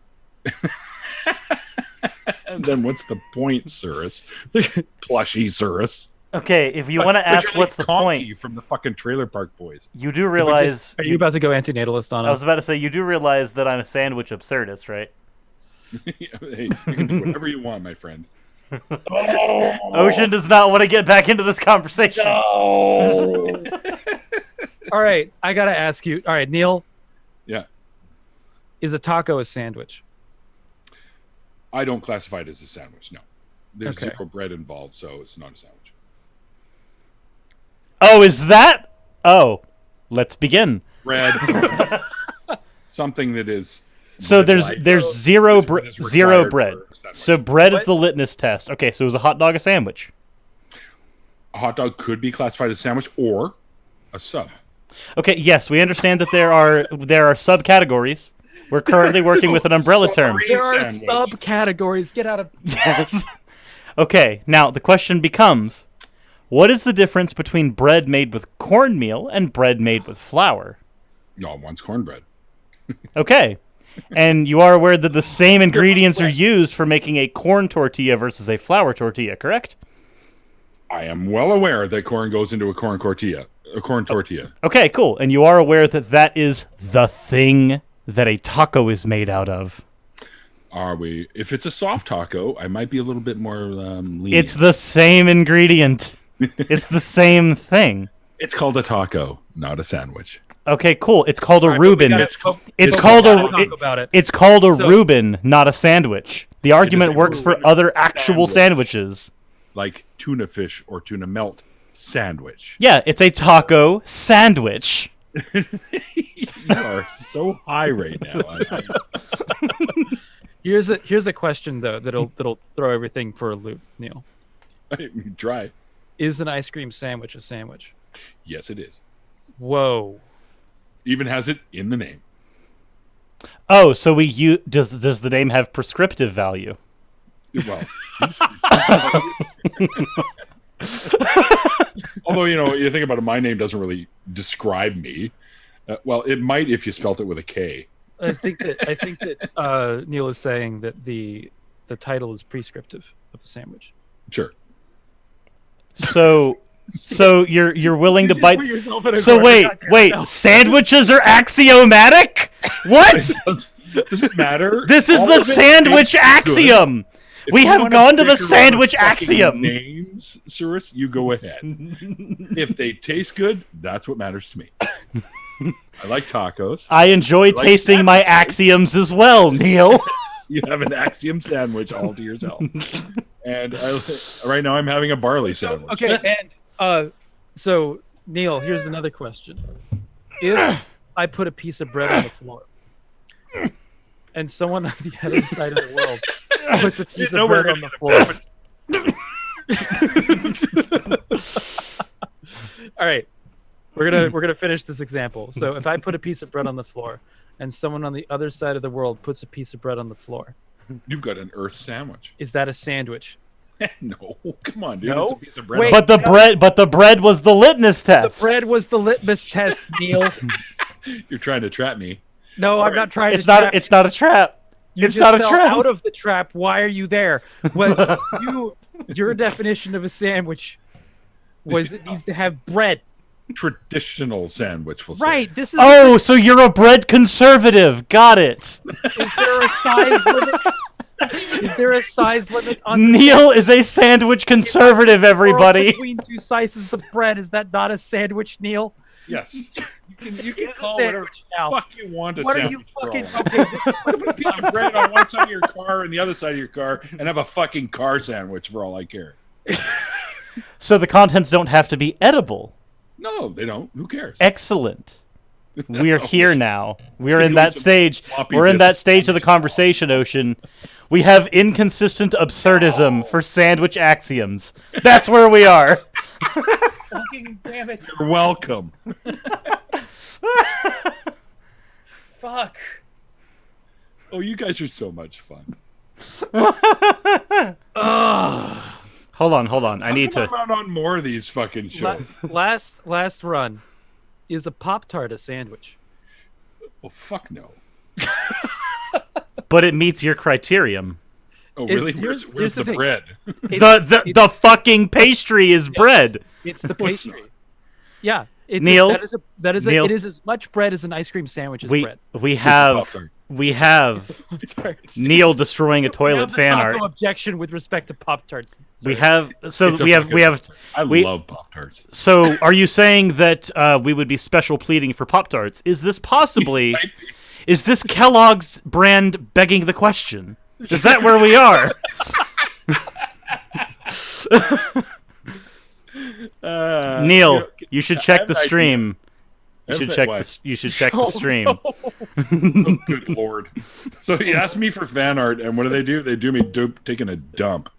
And then what's the point, Cirrus? Plushy Cirrus. Okay, if you want to ask what's the point from the fucking Trailer Park Boys. You do realize... Are you about to go antinatalist on us? I was about to say, you do realize that I'm a sandwich absurdist, right? Hey, you can do whatever you want, my friend. Ocean does not want to get back into this conversation. No. All right, I got to ask you. All right, Neil. Yeah. Is a taco a sandwich? I don't classify it as a sandwich, no. There's zero bread involved, so it's not a sandwich. Oh, is that? Oh, let's begin. Bread. Something that is... So there's zero bread. So bread is the litmus test. Okay, so is a hot dog a sandwich? A hot dog could be classified as a sandwich or a sub. Okay, yes, we understand that there are subcategories. We're currently working with an umbrella term. There are subcategories. Get out of... Yes. Okay, now the question becomes, what is the difference between bread made with cornmeal and bread made with flour? No, one's cornbread. Okay. And you are aware that the same ingredients are used for making a corn tortilla versus a flour tortilla, correct? I am well aware that corn goes into a corn tortilla. Okay, cool. And you are aware that that is the thing that a taco is made out of. Are we? If it's a soft taco, I might be a little bit more lenient. It's the same ingredient. It's the same thing. It's called a taco, not a sandwich. Okay, cool. It's called a Reuben. It's called a Reuben, not a sandwich. The argument works for other actual sandwiches. Like tuna fish or tuna melt sandwich. Yeah, it's a taco sandwich. You are so high right now. Here's a question though that'll throw everything for a loop, Neil. Try. Is an ice cream sandwich a sandwich? Yes, it is. Whoa. Even has it in the name. Oh, so does the name have prescriptive value? Well, although you think about it, my name doesn't really describe me. Well, it might if you spelt it with a K. I think that Neil is saying that the title is prescriptive of a sandwich. Sure. So you're willing to bite. So wait, sandwiches are axiomatic? What? Does it matter? This is the sandwich axiom. We have gone to the sandwich axiom. Names, Cirrus, you go ahead. If they taste good, that's what matters to me. I like tacos. I enjoy tasting my axioms as well, Neil. You have an axiom sandwich all to yourself. And right now I'm having a barley sandwich. Okay, and so Neil, here's another question. If I put a piece of bread on the floor and someone on the other side of the world puts a piece of bread on the floor. All right. We're gonna finish this example. So if I put a piece of bread on the floor and someone on the other side of the world puts a piece of bread on the floor, you've got an earth sandwich. Is that a sandwich? No, come on, dude. No? It's a piece of bread. Wait, but the bread was the litmus test. The bread was the litmus test, Neil. You're trying to trap me. No, I'm not trying It's to. not. It's not a trap. You It's just not a fell trap. out of the trap. Why are you there? Well, your definition of a sandwich was it needs to have bread. Traditional sandwich, we'll say. Right. This is. Oh, so you're a bread conservative. Got it. Is there a size limit? Is there a size limit on Neil is a sandwich conservative, everybody. between two slices of bread? Is that not a sandwich, Neil? Yes. You can It is a call whatever sandwich now. fuck you want a What are sandwich. you fucking? for all. Okay, this, Put a piece of bread on one side of your car and the other side of your car, and have a fucking car sandwich for all I care. So the contents don't have to be edible. No, they don't. Who cares? Excellent. We're here now. We're in Doing that some stage. sloppy We're in that biscuits. stage of the conversation, Ocean. We have inconsistent absurdism for sandwich axioms. That's where we are. fucking damn it! You're welcome. Fuck. Oh, you guys are so much fun. Ugh. Hold on. I need to. I'm out on more of these fucking shows. Last run. Is a Pop-Tart a sandwich? Oh, fuck no. But it meets your criterion. Oh, really? here's Where's the the thing. bread? The fucking pastry is bread. It's the No, it's pastry. not. Yeah. It's Neil? It is as much bread as an ice cream sandwich is bread. We have Pop-Tart. Neil destroying a toilet fan art. No objection with respect to Pop-Tarts. We have It's a we have fucking- I we- love Pop-Tarts. So are you saying that we would be special pleading for Pop-Tarts? Is this possibly is this Kellogg's brand begging the question? Is that where we are? Neil, you should check the stream. You should check this. You should check the stream. Oh, good lord. So he asked me for fan art, and what do? They do me taking a dump.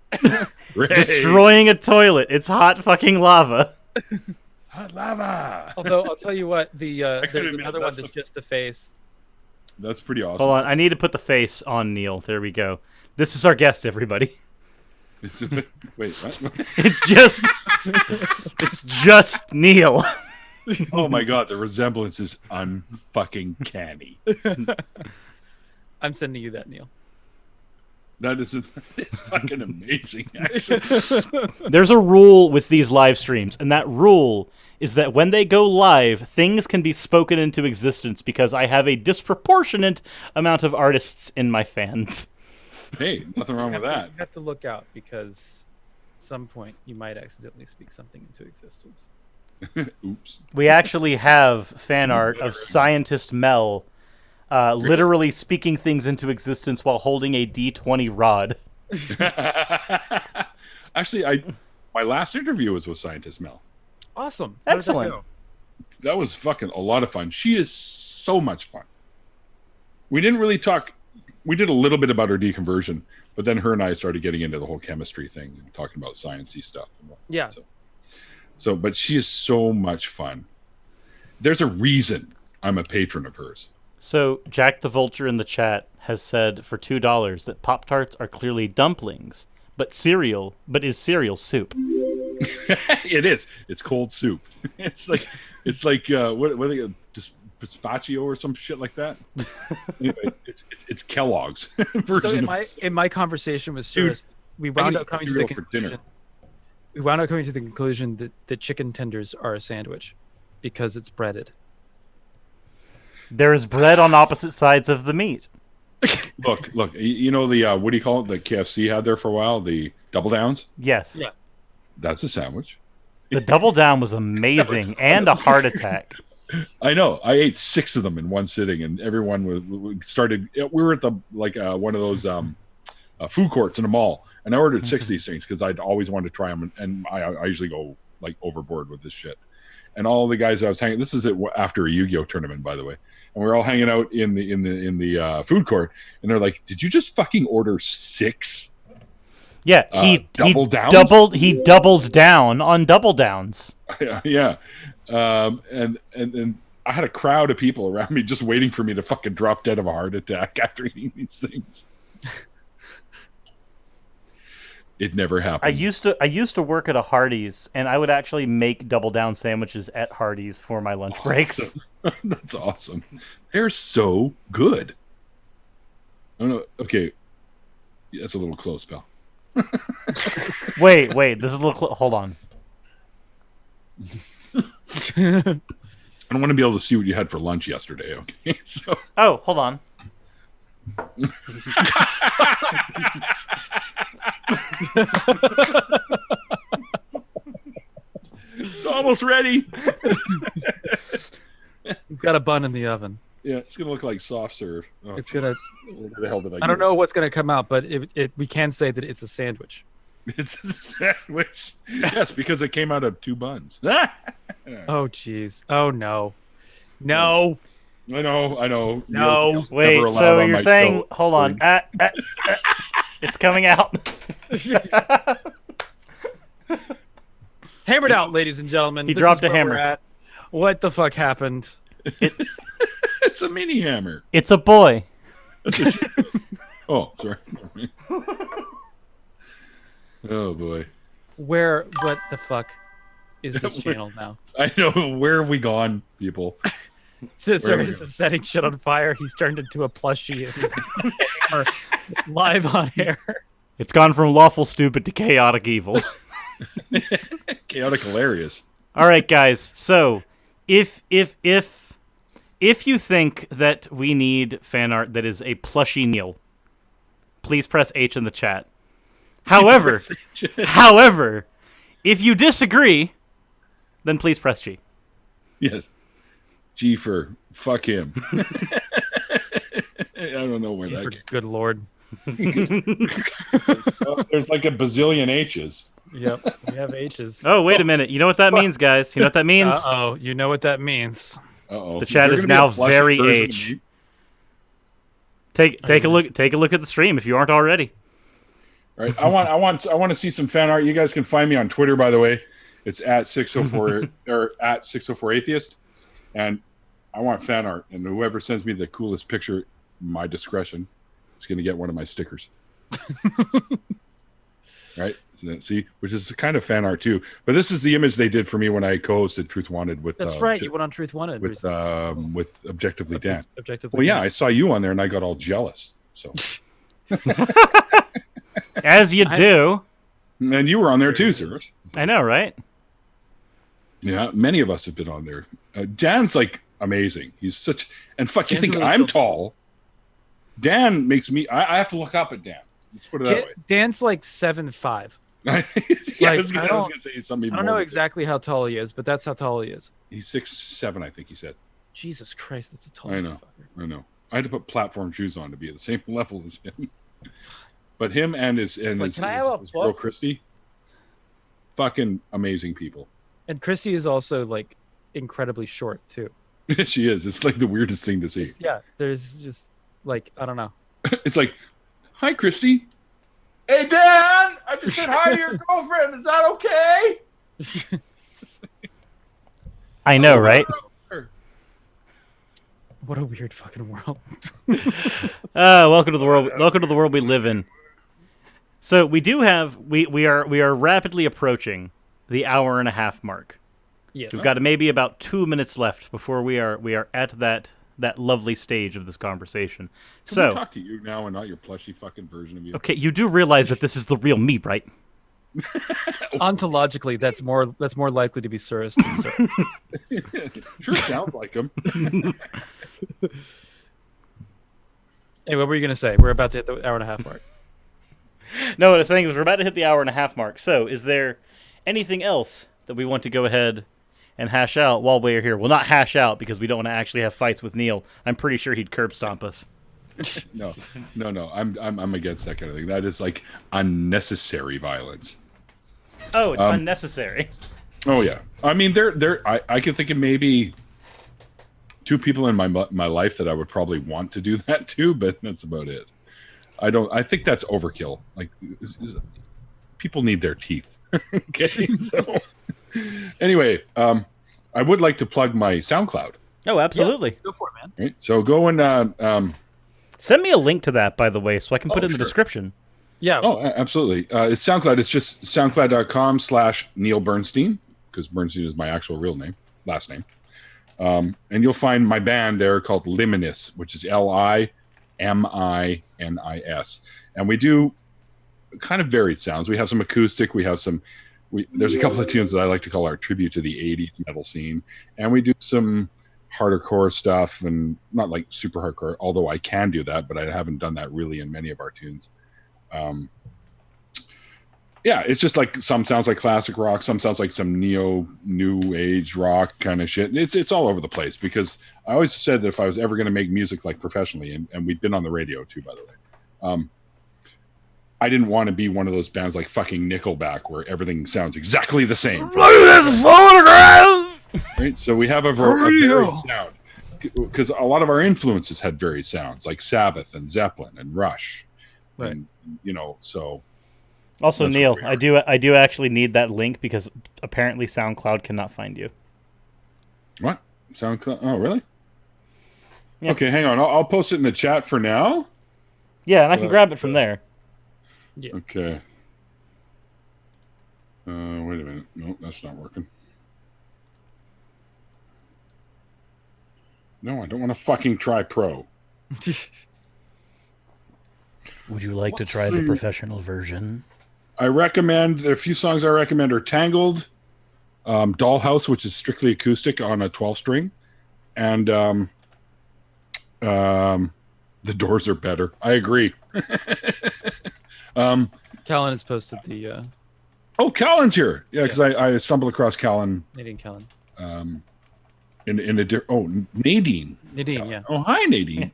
Great. Destroying a toilet. It's hot fucking lava. Hot lava. Although I'll tell you what, there's admit another one that's that's just the face. That's pretty awesome. Hold on, I need to put the face on Neil. There we go. This is our guest, everybody. Wait, what? It's just Neil. Oh my god, the resemblance is unfucking canny. I'm sending you that, Neil. That is it's fucking amazing, actually. There's a rule with these live streams, and that rule is that when they go live, things can be spoken into existence because I have a disproportionate amount of artists in my fans. Hey, nothing wrong with that. You have to look out because at some point you might accidentally speak something into existence. Oops. We actually have fan art of Scientist Mel literally speaking things into existence while holding a D20 rod. Actually, my last interview was with Scientist Mel. Awesome. Excellent. How did That was fucking a lot of fun. She is so much fun. We didn't really talk. We did a little bit about her deconversion, but then her and I started getting into the whole chemistry thing and talking about sciencey stuff. And whatnot. Yeah. So, but she is so much fun. There's a reason I'm a patron of hers. So Jack the Vulture in the chat has said for $2 that Pop-Tarts are clearly dumplings, but is cereal soup. It is. It's cold soup. It's like what are they? Just Pistachio or some shit like that. Anyway, it's Kellogg's version. So in my conversation with Cyrus, we wound up coming to the conclusion. We wound up coming to the conclusion that the chicken tenders are a sandwich because it's breaded. There is bread on opposite sides of the meat. Look. You know the what do you call it? The KFC had there for a while. The Double Downs. Yes. Yeah. That's a sandwich. The Double Down was amazing and a heart attack. I know. I ate 6 of them in one sitting, and everyone started. We were at the one of those food courts in a mall, and I ordered 6 of these things because I'd always wanted to try them, and I usually go like overboard with this shit. And all the guys I was hanging. This is after a Yu-Gi-Oh tournament, by the way, and we're all hanging out in the food court, and they're like, "Did you just fucking order 6?" Yeah, he doubled down on Double Downs. Yeah. And I had a crowd of people around me just waiting for me to fucking drop dead of a heart attack after eating these things. It never happened. I used to work at a Hardee's, and I would actually make double down sandwiches at Hardee's for my lunch breaks. That's awesome. They're so good. Oh no. Okay, that's a little close, pal. Wait. This is a little. Hold on. I don't want to be able to see what you had for lunch yesterday. Okay, so. Oh, hold on. It's almost ready. He's got a bun in the oven. Yeah, it's gonna look like soft serve. Oh, It's gonna. where the hell did I don't know what's gonna come out, but we can say that it's a sandwich. It's a sandwich. Yes, because it came out of 2 buns. Oh jeez. Oh no. No. I know. No. Neil's Wait. never allowed So on you're my saying? show. Hold on. It's coming out. Hammered out, ladies and gentlemen. He This dropped is a where hammer. we're at. What the fuck happened? It's a mini hammer. It's a boy. Oh, sorry. Oh boy. What the fuck is this channel now? I know. Where have we gone, people? Sister is setting shit on fire. He's turned into a plushie. And he's live on air. It's gone from lawful stupid to chaotic evil. Chaotic hilarious. All right, guys. So, if you think that we need fan art that is a plushy Neil, please press H in the chat. However, if you disagree, then please press G. Yes. G for fuck him. I don't know where that came. Good lord. There's like a bazillion H's. Yep, we have H's. Oh, wait a minute. You know what that means, guys? You know what that means? Uh-oh, you know what that means. Uh-oh. The chat is now very H. H. Take a look at the stream if you aren't already. Right. I want to see some fan art. You guys can find me on Twitter, by the way. It's at 604 or at 604 Atheist. And I want fan art. And whoever sends me the coolest picture, my discretion, is going to get one of my stickers. Right? See, which is kind of fan art too. But this is the image they did for me when I co-hosted Truth Wanted with. That's right. You went on Truth Wanted with Objectively Dan. Objectively. Well, yeah, I saw you on there and I got all jealous. So. As you do. And you were on there too, sir. I know, right? Yeah, many of us have been on there. Dan's like amazing. He's such and fuck. You Dan's think really I'm chill. tall? Dan makes me. I have to look up at Dan. Let's put it that way. Dan's like 7'5". Yeah, Like, I was gonna say something. I don't know exactly how tall he is, but that's how tall he is. He's 6'7", I think he said. Jesus Christ, that's a tall. I know. motherfucker. I know. I had to put platform shoes on to be at the same level as him. But him and his "Can I have a his girl book?" Christy, fucking amazing people. And Chrissy is also like incredibly short too. She is. It's like the weirdest thing to see. Yeah, there's just like I don't know. It's like, hi, Christy. Hey, Dan. I just said hi to your girlfriend. Is that okay? I know, right? What a weird fucking world. Welcome to the world. Welcome to the world we live in. So we are rapidly approaching the hour and a half mark. Yes. We've got maybe about 2 minutes left before we are at that lovely stage of this conversation. Can we talk to you now and not your plushy fucking version of you? Okay, you do realize that this is the real me, right? Ontologically, that's more likely to be Cirrus than Sir. Sure sounds like him. Hey, what were you gonna say? We're about to hit the hour and a half mark. No, what I was saying is we're about to hit the hour and a half mark. So, is there anything else that we want to go ahead and hash out while we're here? Well, not hash out because we don't want to actually have fights with Neil. I'm pretty sure he'd curb stomp us. No. I'm against that kind of thing. That is like unnecessary violence. Oh, it's unnecessary. Oh yeah. I mean, I can think of maybe 2 people in my life that I would probably want to do that to, but that's about it. I think that's overkill. Like, people need their teeth. Okay. So, anyway, I would like to plug my SoundCloud. Oh, absolutely. Yeah, go for it, man. Right? So go and send me a link to that, by the way, so I can put it in the sure. description. Yeah. Oh, absolutely. It's SoundCloud. It's just soundcloud.com/Neil Bernstein, because Bernstein is my actual real name, last name. And you'll find my band there called Liminis, which is Liminis. And we do kind of varied sounds. We have some acoustic. We have some. There's a couple of tunes that I like to call our tribute to the 80s metal scene. And we do some harder core stuff, and not like super hardcore, although I can do that, but I haven't done that really in many of our tunes. Yeah, it's just like some sounds like classic rock, some sounds like some new age rock kind of shit. It's all over the place, because I always said that if I was ever going to make music like professionally, and we've been on the radio too, by the way, I didn't want to be one of those bands like fucking Nickelback where everything sounds exactly the same. Look at this photograph! Right? So we have a varied sound, because a lot of our influences had varied sounds, like Sabbath and Zeppelin and Rush. Right. And, so... Also, Neil, I do actually need that link, because apparently SoundCloud cannot find you. What? SoundCloud? Oh, really? Yeah. Okay, hang on. I'll post it in the chat for now. Yeah, and I can grab it from there. Yeah. Okay. Wait a minute. No, that's not working. No, I don't want to fucking try pro. Would you like to try the professional version? I recommend, a few songs I recommend are Tangled, Dollhouse, which is strictly acoustic on a 12-string, and The Doors are better. I agree. Callan has posted the... Oh, Callan's here. Yeah, because I stumbled across Callan. Nadine Callan. Nadine. Nadine, yeah. Oh, hi, Nadine.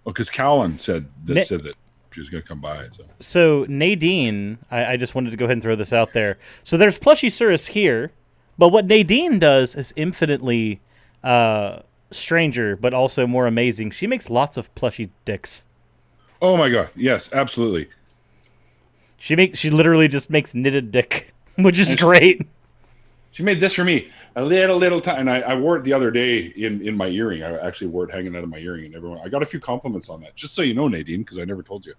Because Callan said that she was going to come by. So Nadine, I just wanted to go ahead and throw this out there. So there's Plushysaurus here, but what Nadine does is infinitely stranger, but also more amazing. She makes lots of plushy dicks. Oh my god, yes, absolutely. She literally just makes knitted dick, which is great. She made this for me. A little time, and I wore it the other day in my earring. I actually wore it hanging out of my earring, and everyone. I got a few compliments on that. Just so you know, Nadine, because I never told you.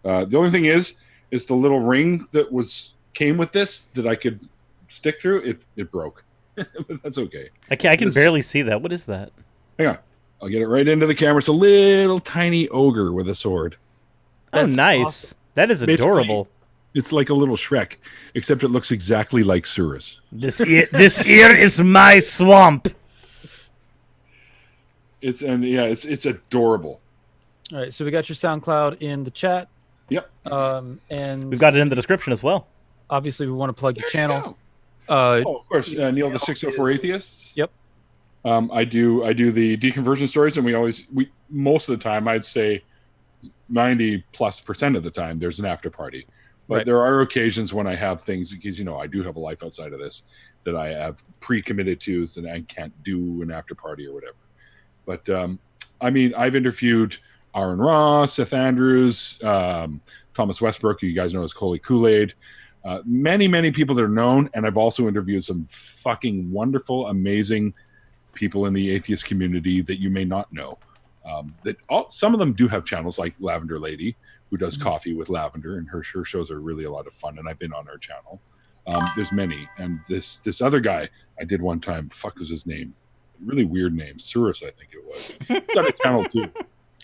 The only thing is the little ring that came with this that I could stick through. It broke. But that's okay. I can barely see that. What is that? Hang on, I'll get it right into the camera. It's a little tiny ogre with a sword. That's nice. Awesome. That is adorable. Basically, it's like a little Shrek, except it looks exactly like Surus. This here is my swamp. It's adorable. All right, so we got your SoundCloud in the chat. Yep. And we've got it in the description as well. Obviously, we want to plug your channel. Of course, Neil the 604 Atheists. Yep. I do the deconversion stories, and we most of the time, I'd say 90+% of the time, there's an after party. But there are occasions when I have things, because I do have a life outside of this that I have pre-committed to, and I can't do an after party or whatever. But I've interviewed Aaron Ross, Seth Andrews, Thomas Westbrook, who you guys know as Coley Kool-Aid, many people that are known, and I've also interviewed some fucking wonderful, amazing people in the atheist community that you may not know. Some of them do have channels, like Lavender Lady, who does Coffee with Lavender, and her shows are really a lot of fun, and I've been on her channel. There's many, and this other guy I did one time, fuck was his name? Really weird name, Surus, I think it was. He's got a channel too.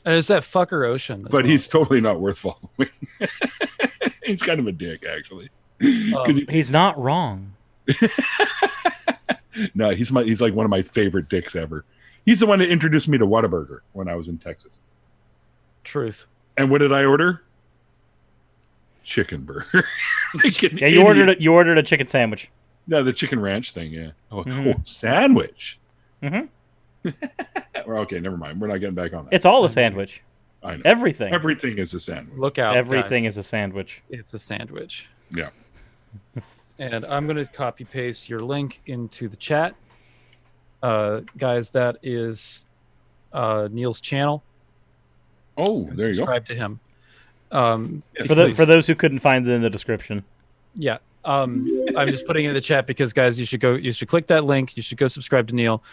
Is that fucker Ocean? But he's totally not worth following. He's kind of a dick, actually. He's not wrong. No, he's like one of my favorite dicks ever. He's the one that introduced me to Whataburger when I was in Texas. Truth. And what did I order? Chicken burger. Yeah, you ordered a chicken sandwich. No, the chicken ranch thing. Yeah. Oh, sandwich. Mm-hmm. Okay, never mind. We're not getting back on that. It's all a sandwich. I know. Everything is a sandwich. Look out! Everything guys. is a sandwich. It's a sandwich. Yeah. And I'm going to copy paste your link into the chat, guys. That is Neil's channel. Oh, there you go. Subscribe to him. For those who couldn't find it in the description. Yeah. I'm just putting it in the chat because, guys, you should click that link. You should go subscribe to Neil.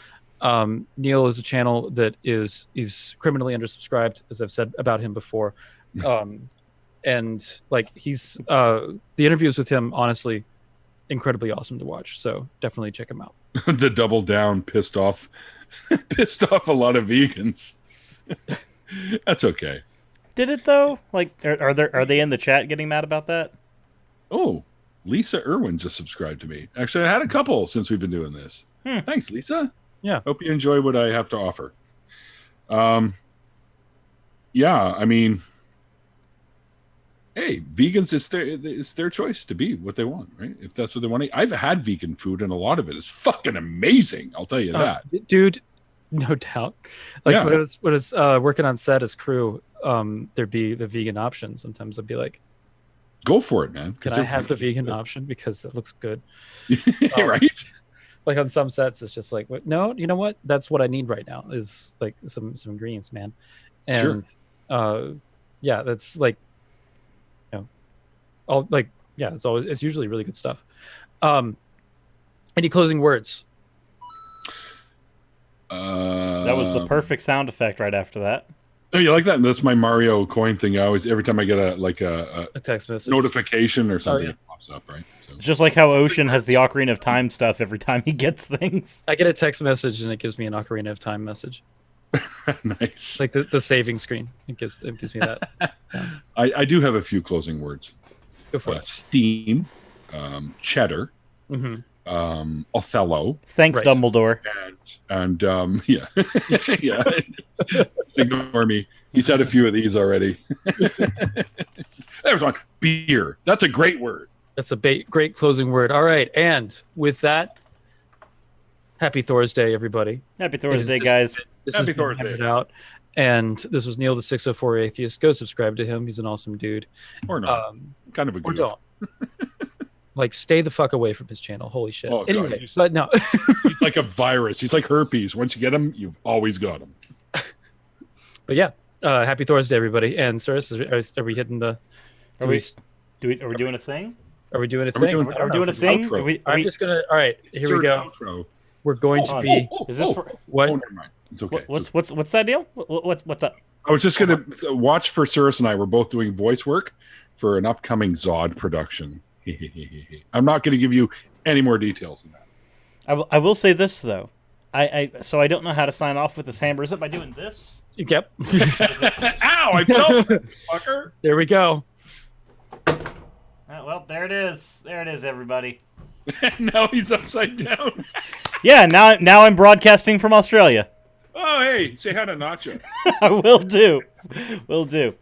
Neil is a channel that he's criminally undersubscribed, as I've said about him before. and like he's the interviews with him, honestly, incredibly awesome to watch. So definitely check him out. The double down pissed off a lot of vegans. That's okay. Did it though? Like, are they in the chat getting mad about that? Oh, Lisa Irwin just subscribed to me. Actually, I had a couple since we've been doing this. Thanks, Lisa. Yeah. Hope you enjoy what I have to offer. Yeah, I mean, hey, vegans, it's their choice to be what they want, right? If that's what they want to eat. I've had vegan food, and a lot of it is fucking amazing. I'll tell you that, dude. No doubt. Like Yeah. when I was working on set as crew, there'd be the vegan option. Sometimes I'd be like, go for it, man. "Can I have the vegan option because it looks good?" Right? Like on some sets, it's just like, no, you know what? That's what I need right now is like some ingredients, man. And yeah, that's like, it's usually really good stuff. Any closing words? That was the perfect sound effect right after that. Oh, you like that? That's my Mario coin thing. I always, every time I get a text message notification or something, it pops up, right? So. It's just like how Ocean has the Ocarina of Time stuff every time he gets things. I get a text message and it gives me an Ocarina of Time message. Nice. Like the saving screen. It gives me that. Yeah. I do have a few closing words. Go for it. Steam, Cheddar, Othello. Thanks, Right. Dumbledore. And yeah. Yeah. Ignore me. He's had a few of these already. There's one. Beer. That's a great word. That's a great closing word. All right. And with that, happy Thursday, everybody. Happy Thursday, guys. This Happy has been Thursday. Hammered Out. And this was Neil, the 604 Atheist. Go subscribe to him. He's an awesome dude. Or not. Kind of a Or goof. don't. Like, stay the fuck away from his channel. Holy shit. Oh, God, anyway, he's- but no. He's like a virus. He's like herpes. Once you get him, you've always got him. But yeah, happy Thursday, everybody. And Cyrus, are we hitting the? Are we doing a thing? Are we doing a Are we thing? doing- Are we doing a thing? Outro. Are we, I'm just gonna. All right, here we Insert go. Outro. We're going to be. Is this for, What? Oh, never mind. It's okay. what's that deal? What's up? I was just going to watch for Cyrus and I. We're both doing voice work for an upcoming Zod production. I'm not going to give you any more details than that. I will say this though. So I don't know how to sign off with this hammer. Is it by doing this? Yep. Ow! I fell, fucker. There we go. Well, there it is. There it is, everybody. Now he's upside down. Yeah, now I'm broadcasting from Australia. Oh, hey, say hi to Nacho. I will do. Will do.